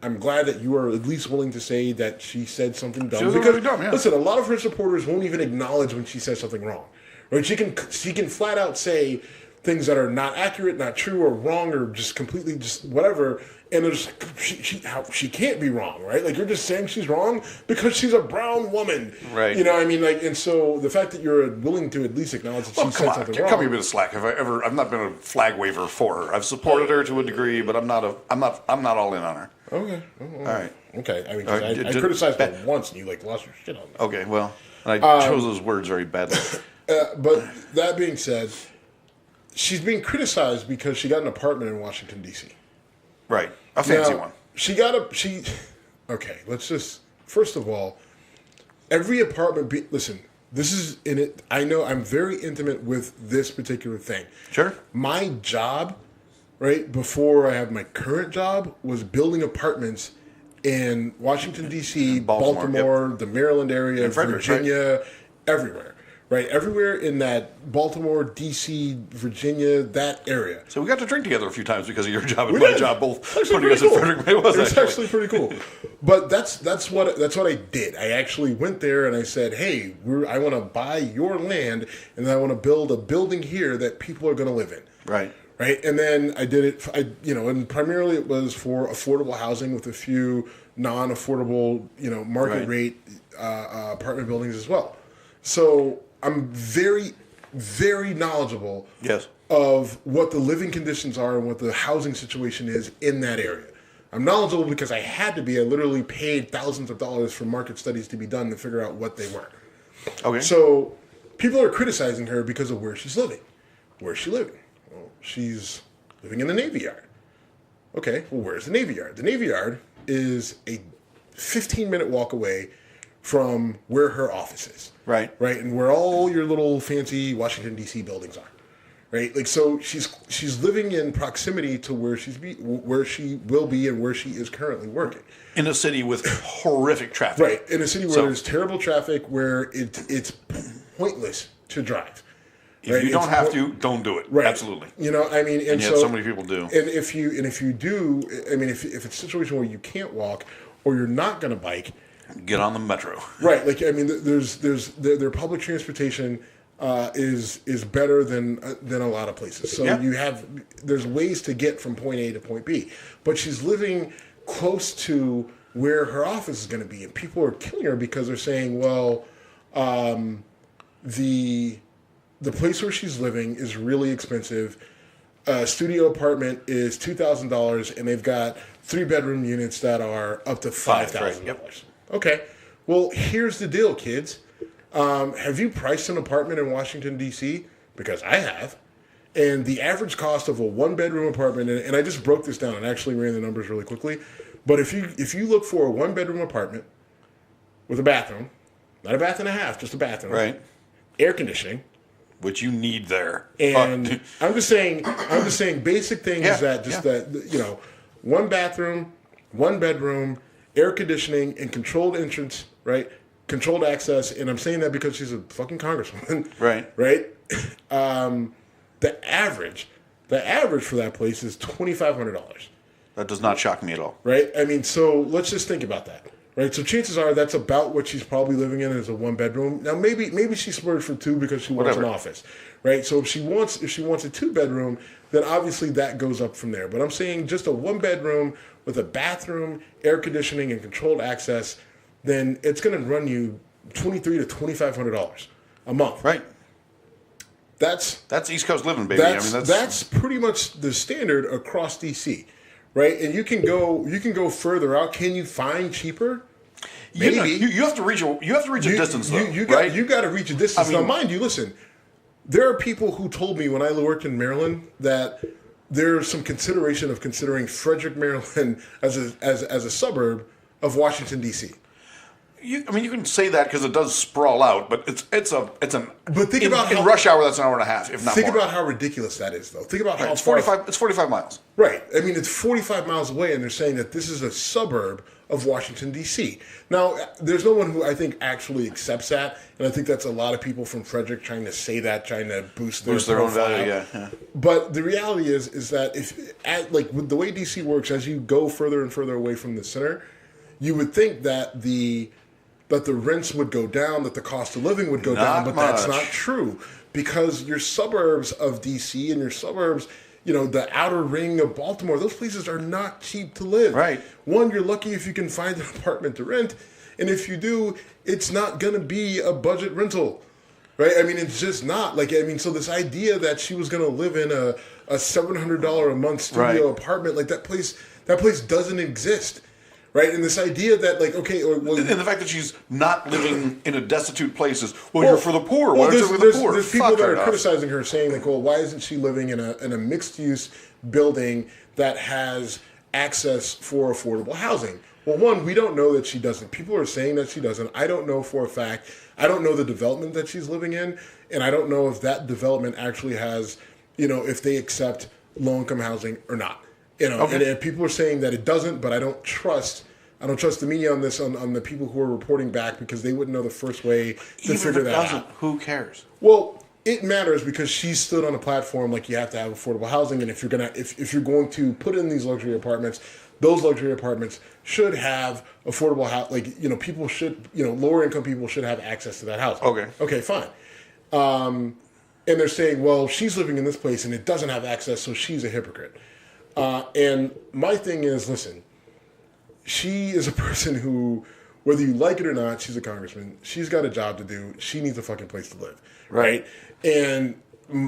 I'm glad that you are at least willing to say that she said something dumb. Because, dumb, yeah. Listen, a lot of her supporters won't even acknowledge when she says something wrong. Right? She can flat out say things that are not accurate, not true, or wrong, or just completely just whatever. And there's she can't be wrong, right? Like, you're just saying she's wrong because she's a brown woman, right? I mean, like, and so the fact that you're willing to at least acknowledge that she said something wrong. Cut me a bit of slack. I've not been a flag waver for her. I've supported her to a degree, but I'm not all in on her. Okay. All right. Okay. I mean, I criticized her once, and you lost your shit on me. Okay. Well, I chose those words very badly. But that being said, she's being criticized because she got an apartment in Washington, D.C. Right. A fancy one. Okay, let's just, first of all, every apartment, listen, this is in it, I know I'm very intimate with this particular thing. Sure. My job, right, before I had my current job, was building apartments in Washington, D.C., Baltimore, the Maryland area, Virginia, everywhere. Right, everywhere in that Baltimore, D.C., Virginia, that area. So we got to drink together a few times because of your job and my job, both putting us in Frederick. It was actually pretty cool. But that's what I did. I actually went there and I said, hey, I want to buy your land and I want to build a building here that people are going to live in. Right. Right, and then I did it. And primarily it was for affordable housing with a few non-affordable, market rate apartment buildings as well. So I'm very, very knowledgeable of what the living conditions are and what the housing situation is in that area. I'm knowledgeable because I had to be. I literally paid thousands of dollars for market studies to be done to figure out what they were. Okay. So people are criticizing her because of where she's living. Where's she living? Well, she's living in the Navy Yard. Okay, well, where's the Navy Yard? The Navy Yard is a 15-minute walk away from where her office is. Right. Right, and where all your little fancy Washington, D.C. buildings are. right? Like, so she's living in proximity to where where she will be and where she is currently working. In a city with horrific traffic. Right, in a city where there's terrible traffic, where it's pointless to drive. If you don't have to, don't do it. Right. Absolutely. You know, I mean, and yet so many people do. And if you do, I mean, if it's a situation where you can't walk or you're not going to bike, get on the metro. Right. Like, I mean, their public transportation is better than a lot of places. So there's ways to get from point A to point B. But she's living close to where her office is going to be, and people are killing her because they're saying, well, the place where she's living is really expensive. A studio apartment is $2,000, and they've got 3-bedroom units that are up to $5,000. Right. Yep. Okay. Well, here's the deal, kids. Have you priced an apartment in Washington, D.C.? Because I have. And the average cost of a 1-bedroom apartment, and I just broke this down and actually ran the numbers really quickly. But if you look for a 1-bedroom apartment with a bathroom, not a bath and a half, just a bathroom. Right. Air conditioning. Which you need there. And I'm just saying basic things that, you know, 1 bathroom, 1 bedroom, air conditioning, and controlled entrance, right? Controlled access. And I'm saying that because she's a fucking congresswoman. Right. Right? The average for that place is $2,500. That does not shock me at all. Right? I mean, so let's just think about that. Right, so chances are that's about what she's probably living in is a 1-bedroom. Now maybe she splurged for 2 because she wants an office, right? So if she wants a 2-bedroom, then obviously that goes up from there. But I'm saying just a 1-bedroom with a bathroom, air conditioning, and controlled access, then it's going to run you $2,300 to $2,500 a month. Right. That's East Coast living, baby. That's pretty much the standard across DC. Right, and you can go further out. Can you find cheaper? Maybe. You have to reach a distance though. You got to reach a distance. Now, mind you, listen. There are people who told me when I worked in Maryland that there's some consideration of considering Frederick, Maryland, as a suburb of Washington D.C. You can say that because it does sprawl out, but But think about in rush hour, that's an hour and a half, if not think more. about how ridiculous that is, though. Think about how it's 45. It's 45 miles. Right. I mean, it's 45 miles away, and they're saying that this is a suburb of Washington, D.C. Now, there's no one who I think actually accepts that, and I think that's a lot of people from Frederick trying to say that, trying to boost their own value. Yeah. But the reality is that with the way D.C. works, as you go further and further away from the center, you would think that the rents would go down, that the cost of living would go down, but that's not true because your suburbs of D.C. and your suburbs, you know, the outer ring of Baltimore, those places are not cheap to live. Right. One, you're lucky if you can find an apartment to rent, and if you do, it's not going to be a budget rental. Right? I mean, it's just not. So this idea that she was going to live in a $700 a month studio apartment, like that place doesn't exist. Right, and this idea that and the fact that she's not living in a destitute place you're for the poor. Why are you for the poor? There's people that are criticizing her, saying why isn't she living in a mixed use building that has access for affordable housing? Well, one, we don't know that she doesn't. People are saying that she doesn't. I don't know for a fact. I don't know the development that she's living in, and I don't know if that development actually has, if they accept low income housing or not. And people are saying that it doesn't, but I don't trust the media on this, on the people who are reporting back, because they wouldn't know the first way to figure that out. Who cares? Well, it matters because she stood on a platform like you have to have affordable housing, and if you're going to put in these luxury apartments, those luxury apartments should have affordable housing. People should, lower income people should have access to that housing. Okay, fine. And they're saying, well, she's living in this place and it doesn't have access, so she's a hypocrite. And my thing is, listen, she is a person who, whether you like it or not, she's a congressman. She's got a job to do. She needs a fucking place to live. Right? And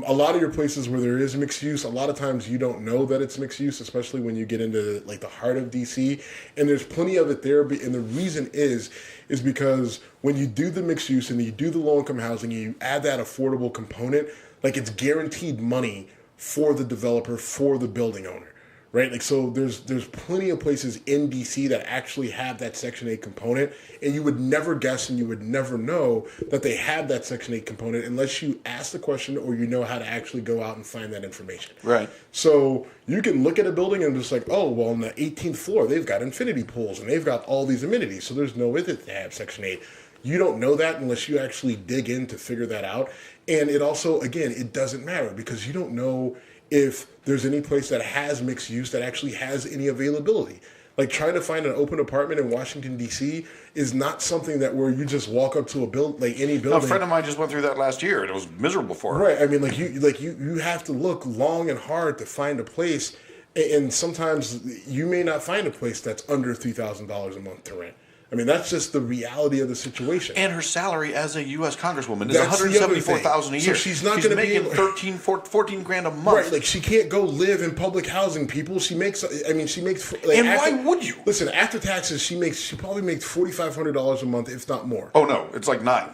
a lot of your places where there is mixed use, a lot of times you don't know that it's mixed use, especially when you get into the heart of DC. And there's plenty of it there. And the reason is because when you do the mixed use and you do the low income housing, and you add that affordable component, it's guaranteed money for the developer, for the building owner. right? Like, so there's plenty of places in DC that actually have that Section 8 component, and you would never guess and you would never know that they have that Section 8 component unless you ask the question or you know how to actually go out and find that information. Right. So you can look at a building and just like, oh, well, on the 18th floor, they've got infinity pools and they've got all these amenities, so there's no way that they have Section 8. You don't know that unless you actually dig in to figure that out. And it also, again, it doesn't matter because you don't know if there's any place that has mixed use that actually has any availability. Like trying to find an open apartment in Washington, D.C. is not something that where you just walk up to any building. A friend of mine just went through that last year and it was miserable for her. Right. I mean, you have to look long and hard to find a place. And sometimes you may not find a place that's under $3,000 a month to rent. I mean, that's just the reality of the situation. And her salary as a U.S. Congresswoman is $174,000 a year. So she's not going to be making 14 grand a month. Right, like she can't go live in public housing. People, she makes. Like, and why would you? Listen, after taxes, she probably makes $4,500 a month, if not more. Oh no, it's like $9,000.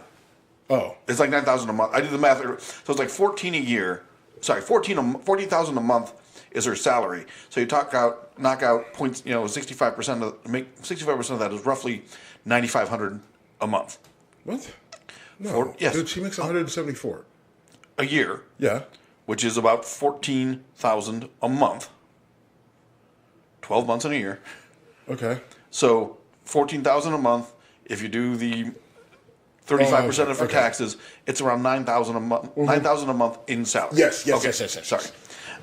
Oh, it's like $9,000 a month. I did the math, so it's like 14 a year. Sorry, 40,000 a month is her salary. So you knock out points. 65% of that is roughly $9,500 a month. What? No. Yes. Dude, she makes $174 a year. Yeah. Which is about $14,000 a month. 12 months in a year. Okay. So $14,000 a month. If you do the 35% of her taxes, it's around $9,000 a month. Mm-hmm. $9,000 a month in salary. Yes. Okay. Yes. Sorry.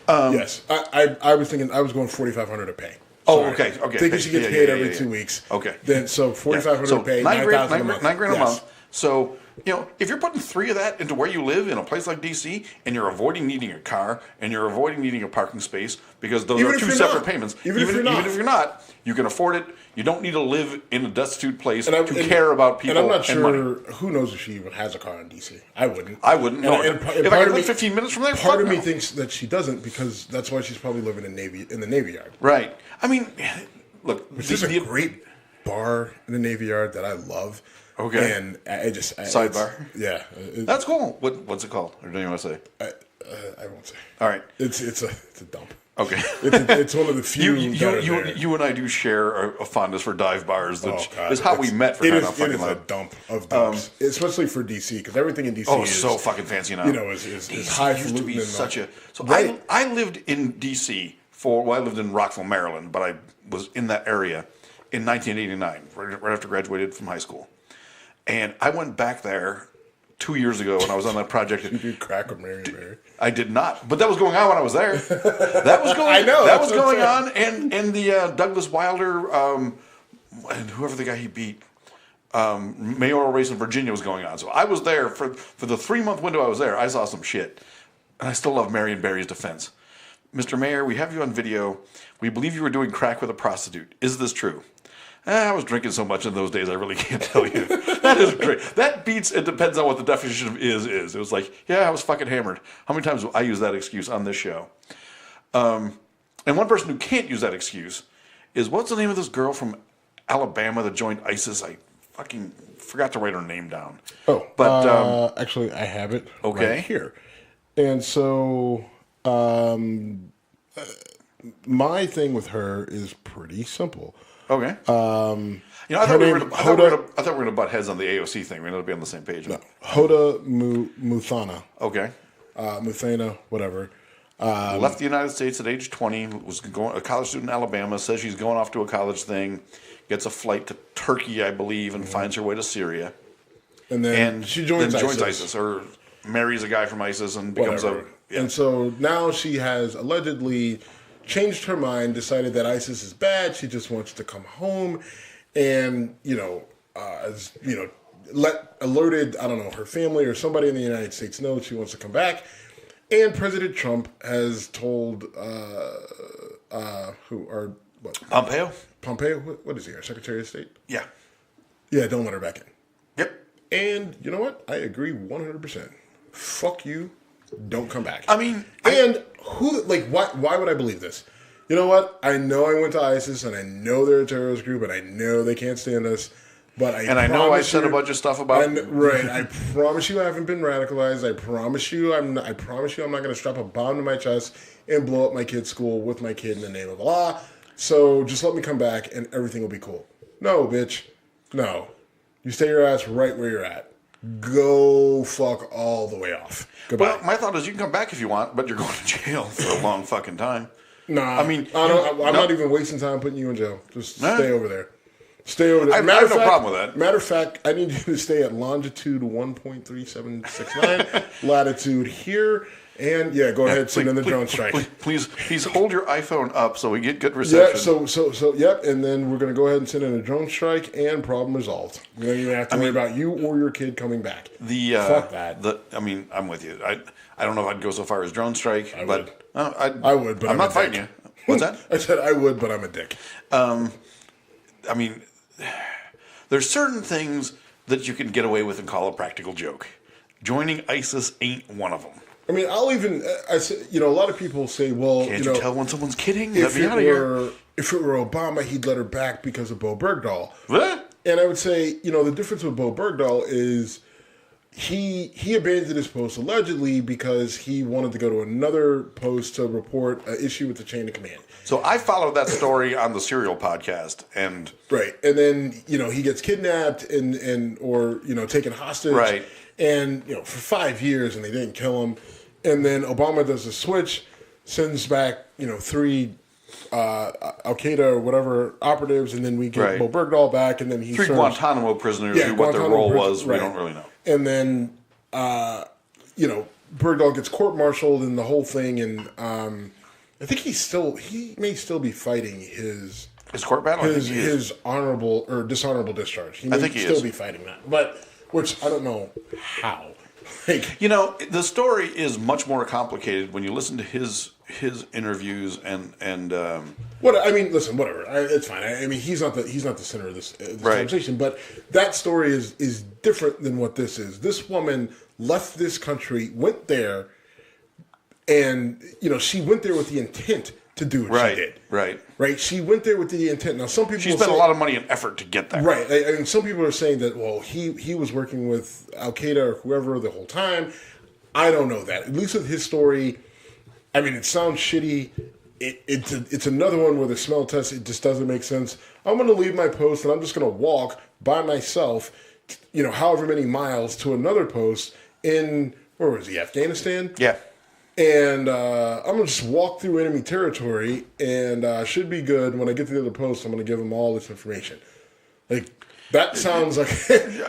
Yes. I was thinking I was going $4,500 to pay. Oh, okay. Thinking she gets paid every 2 weeks. Okay. Then so $4,500 to pay, $9,000 a month. $9,000 a month. So if you're putting 3 of that into where you live in a place like DC, and you're avoiding needing a car and you're avoiding needing a parking space because those are 2 separate payments. Even if you're not, you can afford it. You don't need to live in a destitute place to care about people. And I'm not sure. Money. Who knows if she even has a car in DC? I wouldn't. No. And if I could live 15 minutes from there, part of me thinks that she doesn't because that's why she's probably living in the Navy Yard. Right. I mean, look, there's a great bar in the Navy Yard that I love. Okay. And sidebar. Yeah. That's cool. What's it called? Or do you want to say? I won't say. All right. It's a dump. Okay. It's one of the few. You and I do share a fondness for dive bars. That is how we met. It is a dump of dumps, especially for DC because everything in DC is so fucking fancy now. Is highfalutin. Used to be such a. So right. I lived in DC I lived in Rockville, Maryland, but I was in that area in 1989, right after I graduated from high school, and I went back there 2 years ago when I was on that project. You did crack with Mary. I did not, but that was going on when I was there. That was going. I know that was going on, and the Douglas Wilder, and whoever the guy he beat, mayoral race in Virginia was going on. So I was there for the 3-month window I was there. I saw some shit, and I still love Marion Barry's defense. Mr. Mayor, we have you on video. We believe you were doing crack with a prostitute. Is this true? I was drinking so much in those days, I really can't tell you. That is great. That beats, it depends on what the definition of is. It was like, yeah, I was fucking hammered. How many times have I used that excuse on this show? And one person who can't use that excuse is, what's the name of this girl from Alabama that joined ISIS? I fucking forgot to write her name down. Oh, but actually, I have it right here. And so, my thing with her is pretty simple. Okay. I thought we were going to butt heads on the AOC thing. We ended up being on the same page. No. Hoda Muthana. Okay. Muthana, whatever. Left the United States at age 20. Was a college student in Alabama. Says she's going off to a college thing. Gets a flight to Turkey, I believe, and finds her way to Syria. And then she joins ISIS, or marries a guy from ISIS and becomes And so now she has allegedly changed her mind, decided that ISIS is bad. She just wants to come home, and alerted, I don't know, her family or somebody in the United States knows she wants to come back. And President Trump has told Pompeo. Pompeo, what is he? Our Secretary of State? Yeah. Yeah, don't let her back in. Yep. And you know what? I agree 100%. Fuck you. Don't come back. I mean, why would I believe this? You know what? I know I went to ISIS, and I know they're a terrorist group, and I know they can't stand us. But I know I said a bunch of stuff about. Right. I promise you, I haven't been radicalized. I promise you, I'm not going to strap a bomb to my chest and blow up my kid's school with my kid in the name of Allah. So just let me come back, and everything will be cool. No, bitch. No. You stay your ass right where you're at. Go fuck all the way off. Goodbye. Well, my thought is you can come back if you want, but you're going to jail for a long fucking time. Nah, I mean, I'm not even wasting time putting you in jail. Just stay over there. Stay over there. I have no problem with that. Matter of fact, I need you to stay at longitude 1.3769, latitude here, and go ahead, send in the drone strike. Please hold your iPhone up so we get good reception. Yep, and then we're going to go ahead and send in a drone strike, and problem resolved. We don't even have to worry about you or your kid coming back. Fuck that. I'm with you. I don't know if I'd go so far as drone strike, I would, but I'm not fighting you. What's that? I said I would, but I'm a dick. There's certain things that you can get away with and call a practical joke. Joining ISIS ain't one of them. I mean, a lot of people say, well, can't you tell when someone's kidding? If it were Obama, he'd let her back because of Bo Bergdahl. What? And I would say, the difference with Bo Bergdahl is he abandoned his post allegedly because he wanted to go to another post to report an issue with the chain of command. So I followed that story on the Serial podcast, and then he gets kidnapped or taken hostage, right? And for 5 years, and they didn't kill him. And then Obama does a switch, sends back 3 Al Qaeda or whatever operatives, and then we get Bo Bergdahl back, and then he 3 Guantanamo prisoners. What their role was, we don't really know. And then Bergdahl gets court-martialed and the whole thing, and I think he may still be fighting his court battle. His honorable or dishonorable discharge. He may still be fighting that, but which I don't know how. The story is much more complicated when you listen to his interviews and listen, whatever. It's fine. He's not the center of this conversation, but that story is different than what this is. This woman left this country, went there, and she went there with the intent to do what she did. Right. She went there with the intent. Now, some people she spent a lot of money and effort to get there. Right. Some people are saying that he was working with Al Qaeda or whoever the whole time. I don't know that. At least with his story, it sounds shitty. It's another one where the smell test, it just doesn't make sense. I'm going to leave my post and I'm just going to walk by myself, however many miles to another post in, where was he, Afghanistan? Yeah. And I'm going to just walk through enemy territory and should be good. When I get to the other post, I'm going to give them all this information. That sounds like...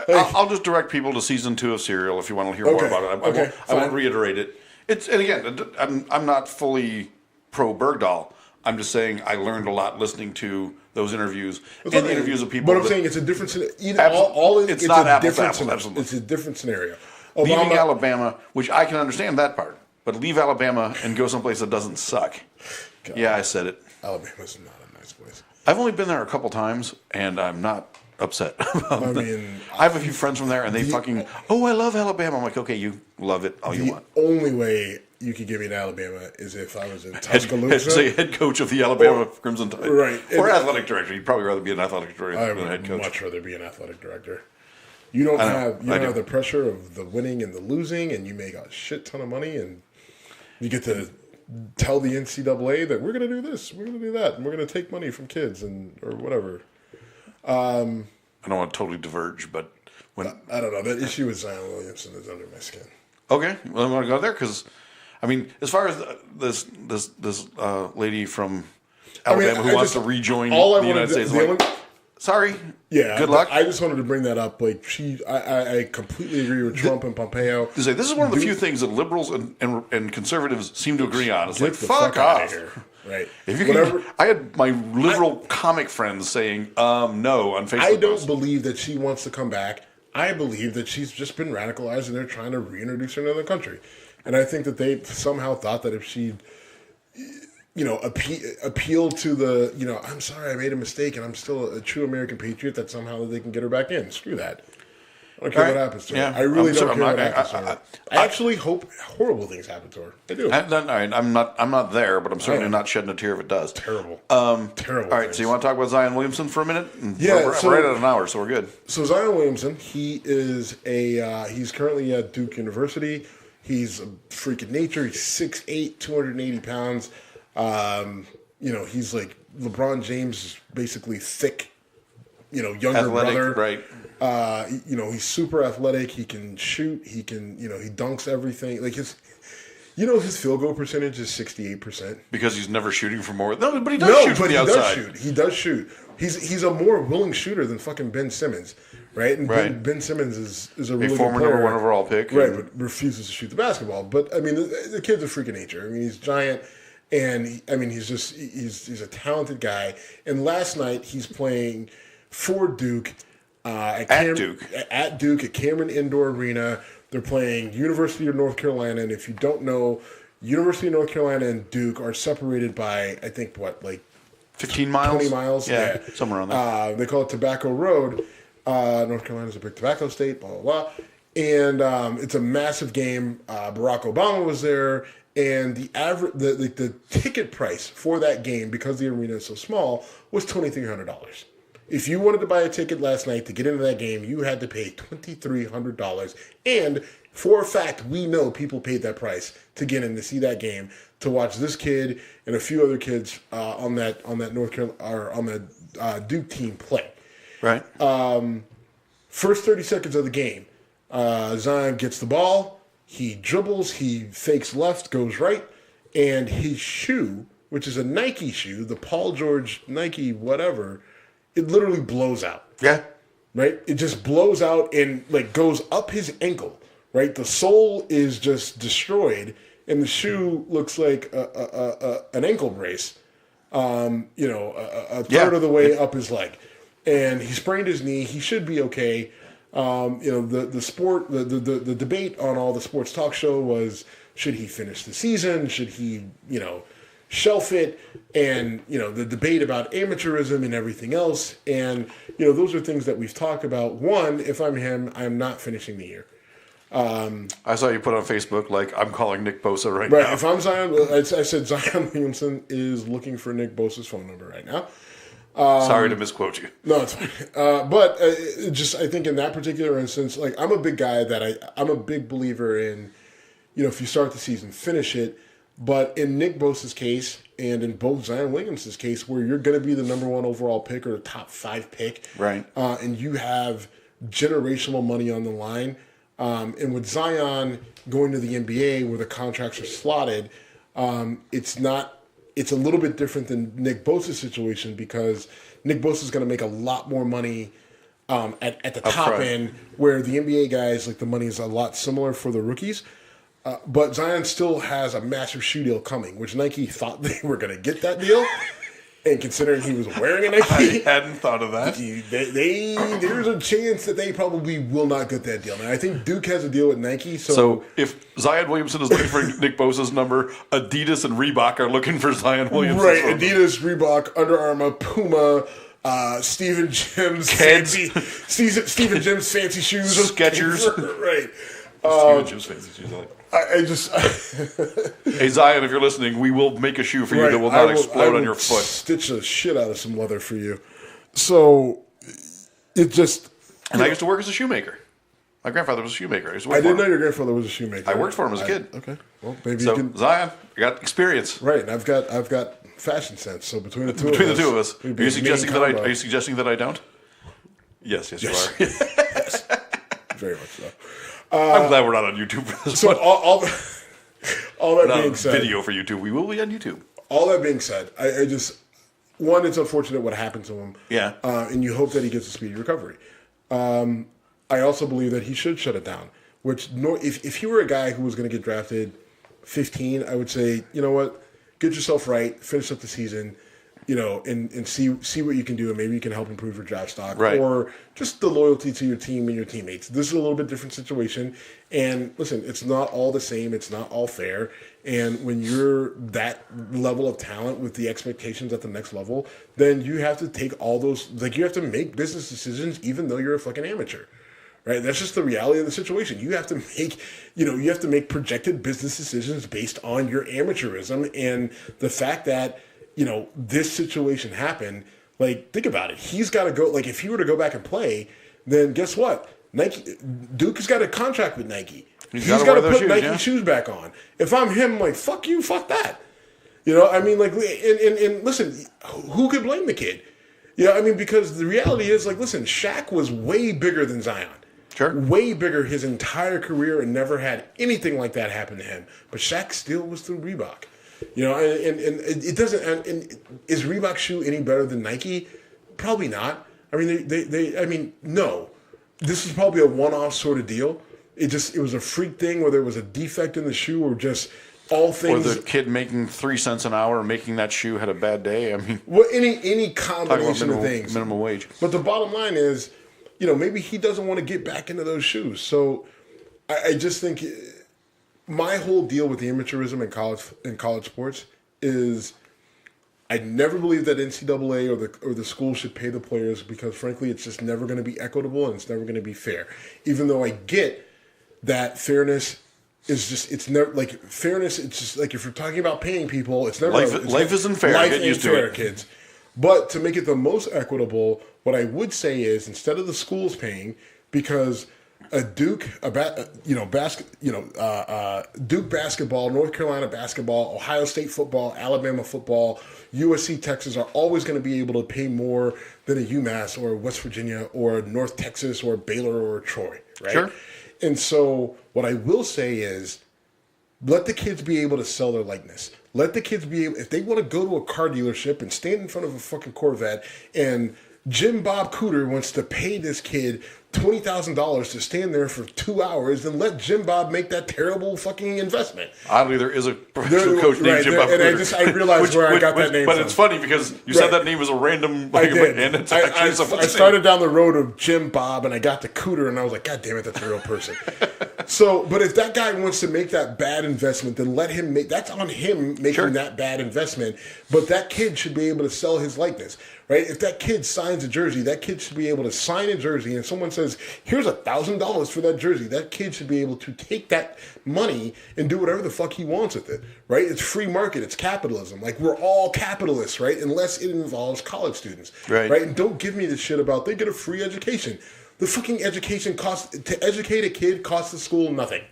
I'll just direct people to season 2 of Serial if you want to hear more about it. I won't reiterate it. And again, I'm not fully pro Bergdahl. I'm just saying I learned a lot listening to those interviews and interviews of people. But I'm saying it's a different scenario. It's not apples to apples. Absolutely. It's a different scenario. Leaving Alabama, which I can understand that part, but leave Alabama and go someplace that doesn't suck. God. Yeah, I said it. Alabama's not a nice place. I've only been there a couple times, and I'm not upset about that. I have a few friends from there, and they I love Alabama. I'm like, okay, you love it all you want. The only way you could get me to Alabama is if I was in Tuscaloosa. Say head coach of the Alabama Crimson Tide. Right. Or athletic director. You'd probably rather be an athletic director than a head coach. I would much rather be an athletic director. You don't have the pressure of the winning and the losing, and you make a shit ton of money, and you get to tell the NCAA that we're going to do this, we're going to do that, and we're going to take money from kids or whatever. I don't want to totally diverge, but I don't know. That issue with Zion Williamson is under my skin. Okay, well, I want to go there because, as far as this lady from Alabama who wants to rejoin the United States, sorry. Yeah. Good luck. I just wanted to bring that up. I completely agree with Trump and Pompeo. This is one of the few things that liberals and conservatives seem to agree on. It's like, fuck off. Of here. Right. If you can, I had my liberal comic friends saying no on Facebook. I don't believe that she wants to come back. I believe that she's just been radicalized and they're trying to reintroduce her to the country. And I think that they somehow thought that if she appeal to the, I'm sorry, I made a mistake and I'm still a true American patriot, that somehow they can get her back in. Screw that. I don't care what happens to her. Yeah, I really don't care what happens to her. I actually hope horrible things happen to her. I do. I'm not there, but I'm certainly not shedding a tear if it does. Terrible. Terrible. All right, so you want to talk about Zion Williamson for a minute? Yeah, we're right at an hour, so we're good. So Zion Williamson, he is he's currently at Duke University. He's a freak of nature. He's 6'8", 280 pounds. He's like LeBron James, basically thick, younger athletic, brother. Right. He's super athletic. He can shoot. He can, he dunks everything. Like his field goal percentage is 68%. Because he's never shooting for more. No, but he does shoot from the outside. He does shoot. He's a more willing shooter than fucking Ben Simmons, right? And Ben Simmons is a really former good player, number one overall pick, right? But refuses to shoot the basketball. But I mean, the kid's a freak of nature. I mean, he's giant. And he's a talented guy. And last night he's playing for Duke at Duke at Cameron Indoor Arena. They're playing University of North Carolina. And if you don't know, University of North Carolina and Duke are separated by, I think, 15 miles? 20 miles? Yeah, somewhere around there. They call it Tobacco Road. North Carolina's a big tobacco state, blah, blah, blah. And it's a massive game. Barack Obama was there. And the ticket price for that game, because the arena is so small, was $2,300. If you wanted to buy a ticket last night to get into that game, you had to pay $2,300. And for a fact, we know people paid that price to get in to see that game, to watch this kid and a few other kids on that North Carolina or on the Duke team play. Right. First 30 seconds of the game, Zion gets the ball. He dribbles, he fakes left, goes right, and his shoe, which is a Nike shoe, the Paul George Nike whatever, it literally blows out. Yeah. Right? It just blows out and goes up his ankle. Right? The sole is just destroyed, and the shoe looks like an ankle brace. A third of the way up his leg, and he sprained his knee. He should be okay. The debate on all the sports talk show was, should he finish the season? Should he, shelf it? And, the debate about amateurism and everything else. And, those are things that we've talked about. One, if I'm him, I'm not finishing the year. I saw you put on Facebook, I'm calling Nick Bosa right now. Right, if I'm Zion, I said Zion Williamson is looking for Nick Bosa's phone number right now. Sorry to misquote you. No, it's fine. But I think in that particular instance, I'm a big guy that I'm a big believer in, if you start the season, finish it. But in Nick Bosa's case and in both Zion Williamson's case, where you're going to be the number one overall pick or the top 5 pick, right? And you have generational money on the line, and with Zion going to the NBA where the contracts are slotted, it's a little bit different than Nick Bosa's situation, because Nick Bosa is going to make a lot more money at the top end, where the NBA guys, the money is a lot similar for the rookies. But Zion still has a massive shoe deal coming, which Nike thought they were going to get that deal. And considering he was wearing a Nike, I hadn't thought of that. There's a chance that they probably will not get that deal. And I think Duke has a deal with Nike. So if Zion Williamson is looking for Nick Bosa's number, Adidas and Reebok are looking for Zion Williamson. Right, Adidas, Reebok, Under Armour, Puma, Stephen Jim's fancy shoes, Skechers. Right. Stephen Jim's fancy shoes. Hey Zion, if you're listening, we will make a shoe for you that will not explode on your foot. Stitch the shit out of some leather for you. So it just. And I used to work as a shoemaker. My grandfather was a shoemaker. I didn't know your grandfather was a shoemaker. I worked for him as a kid. Okay, well maybe so you can. Zion, I got experience. Right, and I've got fashion sense. So between the two of us, are you suggesting that I don't? Yes, you are. Yes, very much so. I'm glad we're not on YouTube for this. So all that being said, video for YouTube. We will be on YouTube. All that being said, I just, one, it's unfortunate what happened to him. Yeah. And you hope that he gets a speedy recovery. I also believe that he should shut it down. Which, if he were a guy who was going to get drafted 15, I would say, you know what, get yourself right, finish up the season, and see what you can do, and maybe you can help improve your draft stock, right, or just the loyalty to your team and your teammates. This is a little bit different situation, and listen, it's not all the same, it's not all fair, and when you're that level of talent with the expectations at the next level, then you have to take all those, you have to make business decisions even though you're a fucking amateur, right? That's just the reality of the situation. You have to make projected business decisions based on your amateurism and the fact that, this situation happened. Like, think about it. He's got to go. Like, if he were to go back and play, then guess what? Duke has got a contract with Nike. He's got to put Nike shoes back on. If I'm him, I'm like, fuck you, fuck that. And listen, who could blame the kid? Because the reality is, like, listen, Shaq was way bigger than Zion. Sure. Way bigger his entire career and never had anything like that happen to him. But Shaq still was through Reebok. And it doesn't. And is Reebok shoe any better than Nike? Probably not. No. This is probably a one-off sort of deal. It was a freak thing, whether it was a defect in the shoe or just all things. Or the kid making 3 cents an hour making that shoe had a bad day. Any combination of things. Minimum wage. But the bottom line is, maybe he doesn't want to get back into those shoes. So I just think my whole deal with the amateurism in college sports is I never believe that NCAA or the school should pay the players because, frankly, it's just never going to be equitable and it's never going to be fair. Even though I get that fairness is just, it's never, like, fairness, it's just, like, if you're talking about paying people, it's never... Life isn't fair. Life Get used ain't fair, to it. kids. But to make it the most equitable, what I would say is, instead of the schools paying, because a Duke, Duke basketball, North Carolina basketball, Ohio State football, Alabama football, USC, Texas are always going to be able to pay more than a UMass or West Virginia or North Texas or Baylor or Troy, right? Sure. And so what I will say is, let the kids be able to sell their likeness. Let the kids be able, if they want to go to a car dealership and stand in front of a fucking Corvette and Jim Bob Cooter wants to pay this kid $20,000 to stand there for 2 hours, then let Jim Bob make that terrible fucking investment. Oddly, there is a professional coach named Jim Bob Cooter. I realized where I got that name but from. It's funny because you said that name as a random... I did. And it's I started down the road of Jim Bob and I got to Cooter and I was like, God damn it, that's a real person. So, but if that guy wants to make that bad investment, then let him make... That's on him making that bad investment. But that kid should be able to sell his likeness. Right? If that kid signs a jersey, that kid should be able to sign a jersey and someone says, here's $1,000 for that jersey. That kid should be able to take that money and do whatever the fuck he wants with it. Right? It's free market. It's capitalism. Like, we're all capitalists, right? Unless it involves college students. Right? And don't give me this shit about they get a free education. The fucking education to educate a kid costs the school nothing.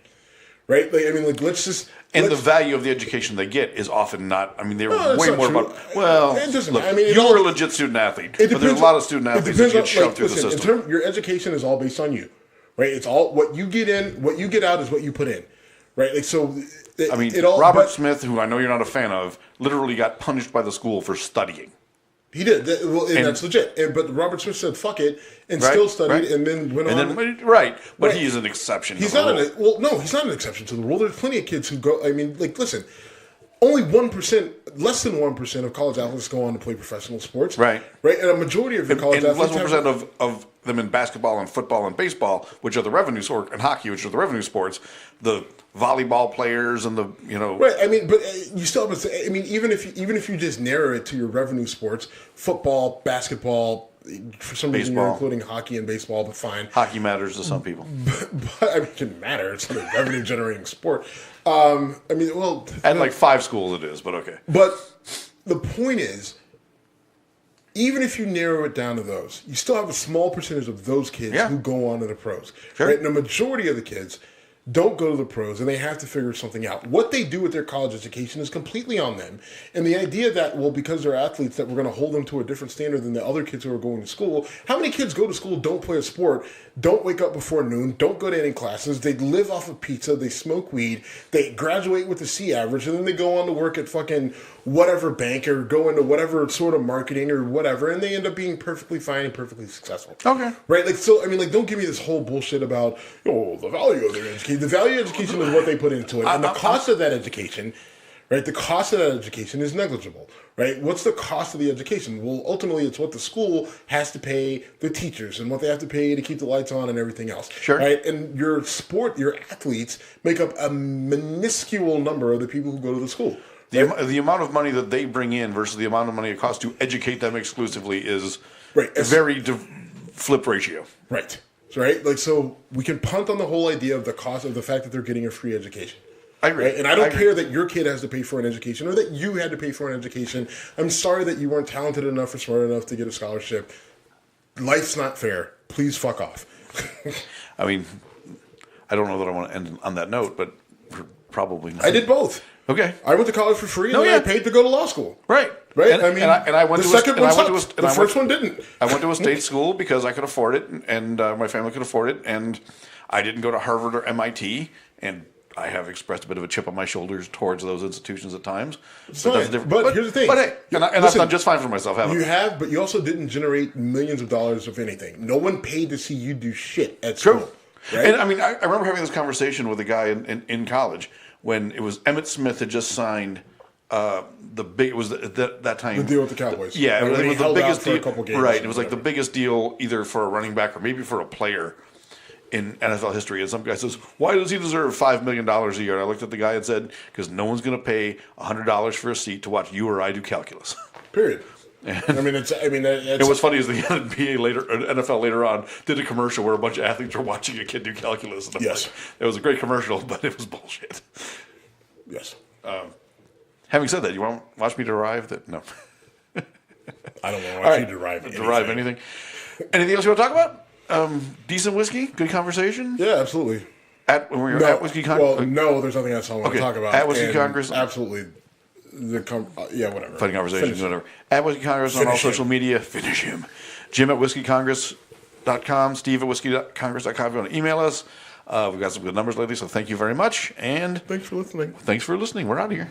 Right? Let's just... And the value of the education they get is often not... they're way more true. about... Well, it doesn't look, matter. you were a legit student athlete. But there's a lot of student athletes that get shoved through the system. Your education is all based on you. Right? It's all... What you get in, what you get out is what you put in. Right? Robert Smith, who I know you're not a fan of, literally got punished by the school for studying. He did. That's legit. But Robert Smith said, fuck it, and still studied, and then went on. But he's an exception to the rule. He's not an exception to the rule. There's plenty of kids who go, listen, only 1%, less than 1% of college athletes go on to play professional sports. Right? And a majority of your college athletes... less than 1% of them in basketball and football and baseball, which are the revenue sports, and hockey, which are the revenue sports, the volleyball players and the, Right, but you still have to say, even if you just narrow it to your revenue sports, football, basketball, for some reason you're including hockey and baseball, but fine. Hockey matters to some people. But it can matter. It's a revenue generating sport. At like 5 schools it is, but okay. But the point is, even if you narrow it down to those, you still have a small percentage of those kids who go on to the pros. Sure. Right? And the majority of the kids don't go to the pros, and they have to figure something out. What they do with their college education is completely on them. And the idea that, well, because they're athletes, that we're going to hold them to a different standard than the other kids who are going to school. How many kids go to school, don't play a sport, don't wake up before noon, don't go to any classes, they live off of pizza, they smoke weed, they graduate with a C average, and then they go on to work at fucking whatever bank or go into whatever sort of marketing or whatever, and they end up being perfectly fine and perfectly successful. Okay. Right? Don't give me this whole bullshit about, the value of their education. The value of education is what they put into it. And the cost of that education, right? The cost of that education is negligible, right? What's the cost of the education? Well, ultimately, it's what the school has to pay the teachers and what they have to pay to keep the lights on and everything else. Sure. Right? And your athletes make up a minuscule number of the people who go to the school. The amount of money that they bring in versus the amount of money it costs to educate them exclusively is a very flip ratio. Right. right? Like, so we can punt on the whole idea of the cost of the fact that they're getting a free education. I agree. Right? And I don't care that your kid has to pay for an education or that you had to pay for an education. I'm sorry that you weren't talented enough or smart enough to get a scholarship. Life's not fair. Please fuck off. I mean, I don't know that I want to end on that note, but probably not. I did both. Okay. I went to college for free, and then I paid to go to law school. Right. Right? And, I mean, and I went the to second one sucked. The first one didn't. I went to a state school because I could afford it, and my family could afford it, and I didn't go to Harvard or MIT, and I have expressed a bit of a chip on my shoulders towards those institutions at times. But here's the thing. But hey, and I've done just fine for myself, haven't I? You have, but you also didn't generate millions of dollars of anything. No one paid to see you do shit at school. True. Right? And I mean, I remember having this conversation with a guy in college when it was Emmitt Smith had just signed the big. It was that time the deal with the Cowboys. Yeah, like it was the biggest deal. A couple games, right, it was like the biggest deal either for a running back or maybe for a player in NFL history. And some guy says, "Why does he deserve $5 million a year?" And I looked at the guy and said, "Because no one's going to pay $100 for a seat to watch you or I do calculus." Period. I mean, it's. And what's funny is the NFL later on did a commercial where a bunch of athletes were watching a kid do calculus. And yes, like, it was a great commercial, but it was bullshit. Yes. Having said that, you want to watch me derive that? No. I don't want to watch you derive anything. Anything else you want to talk about? Decent whiskey, good conversation. Yeah, absolutely. When we were at Whiskey Congress. Well, no, there's nothing else I want to talk about. At Whiskey Congress, absolutely. Whatever. Funny conversation, whatever. At Whiskey Congress on all social media. Finish him. Jim at whiskeycongress.com. Steve at whiskeycongress.com. If you want to email us. We've got some good numbers lately, so thank you very much. And thanks for listening. Thanks for listening. We're out of here.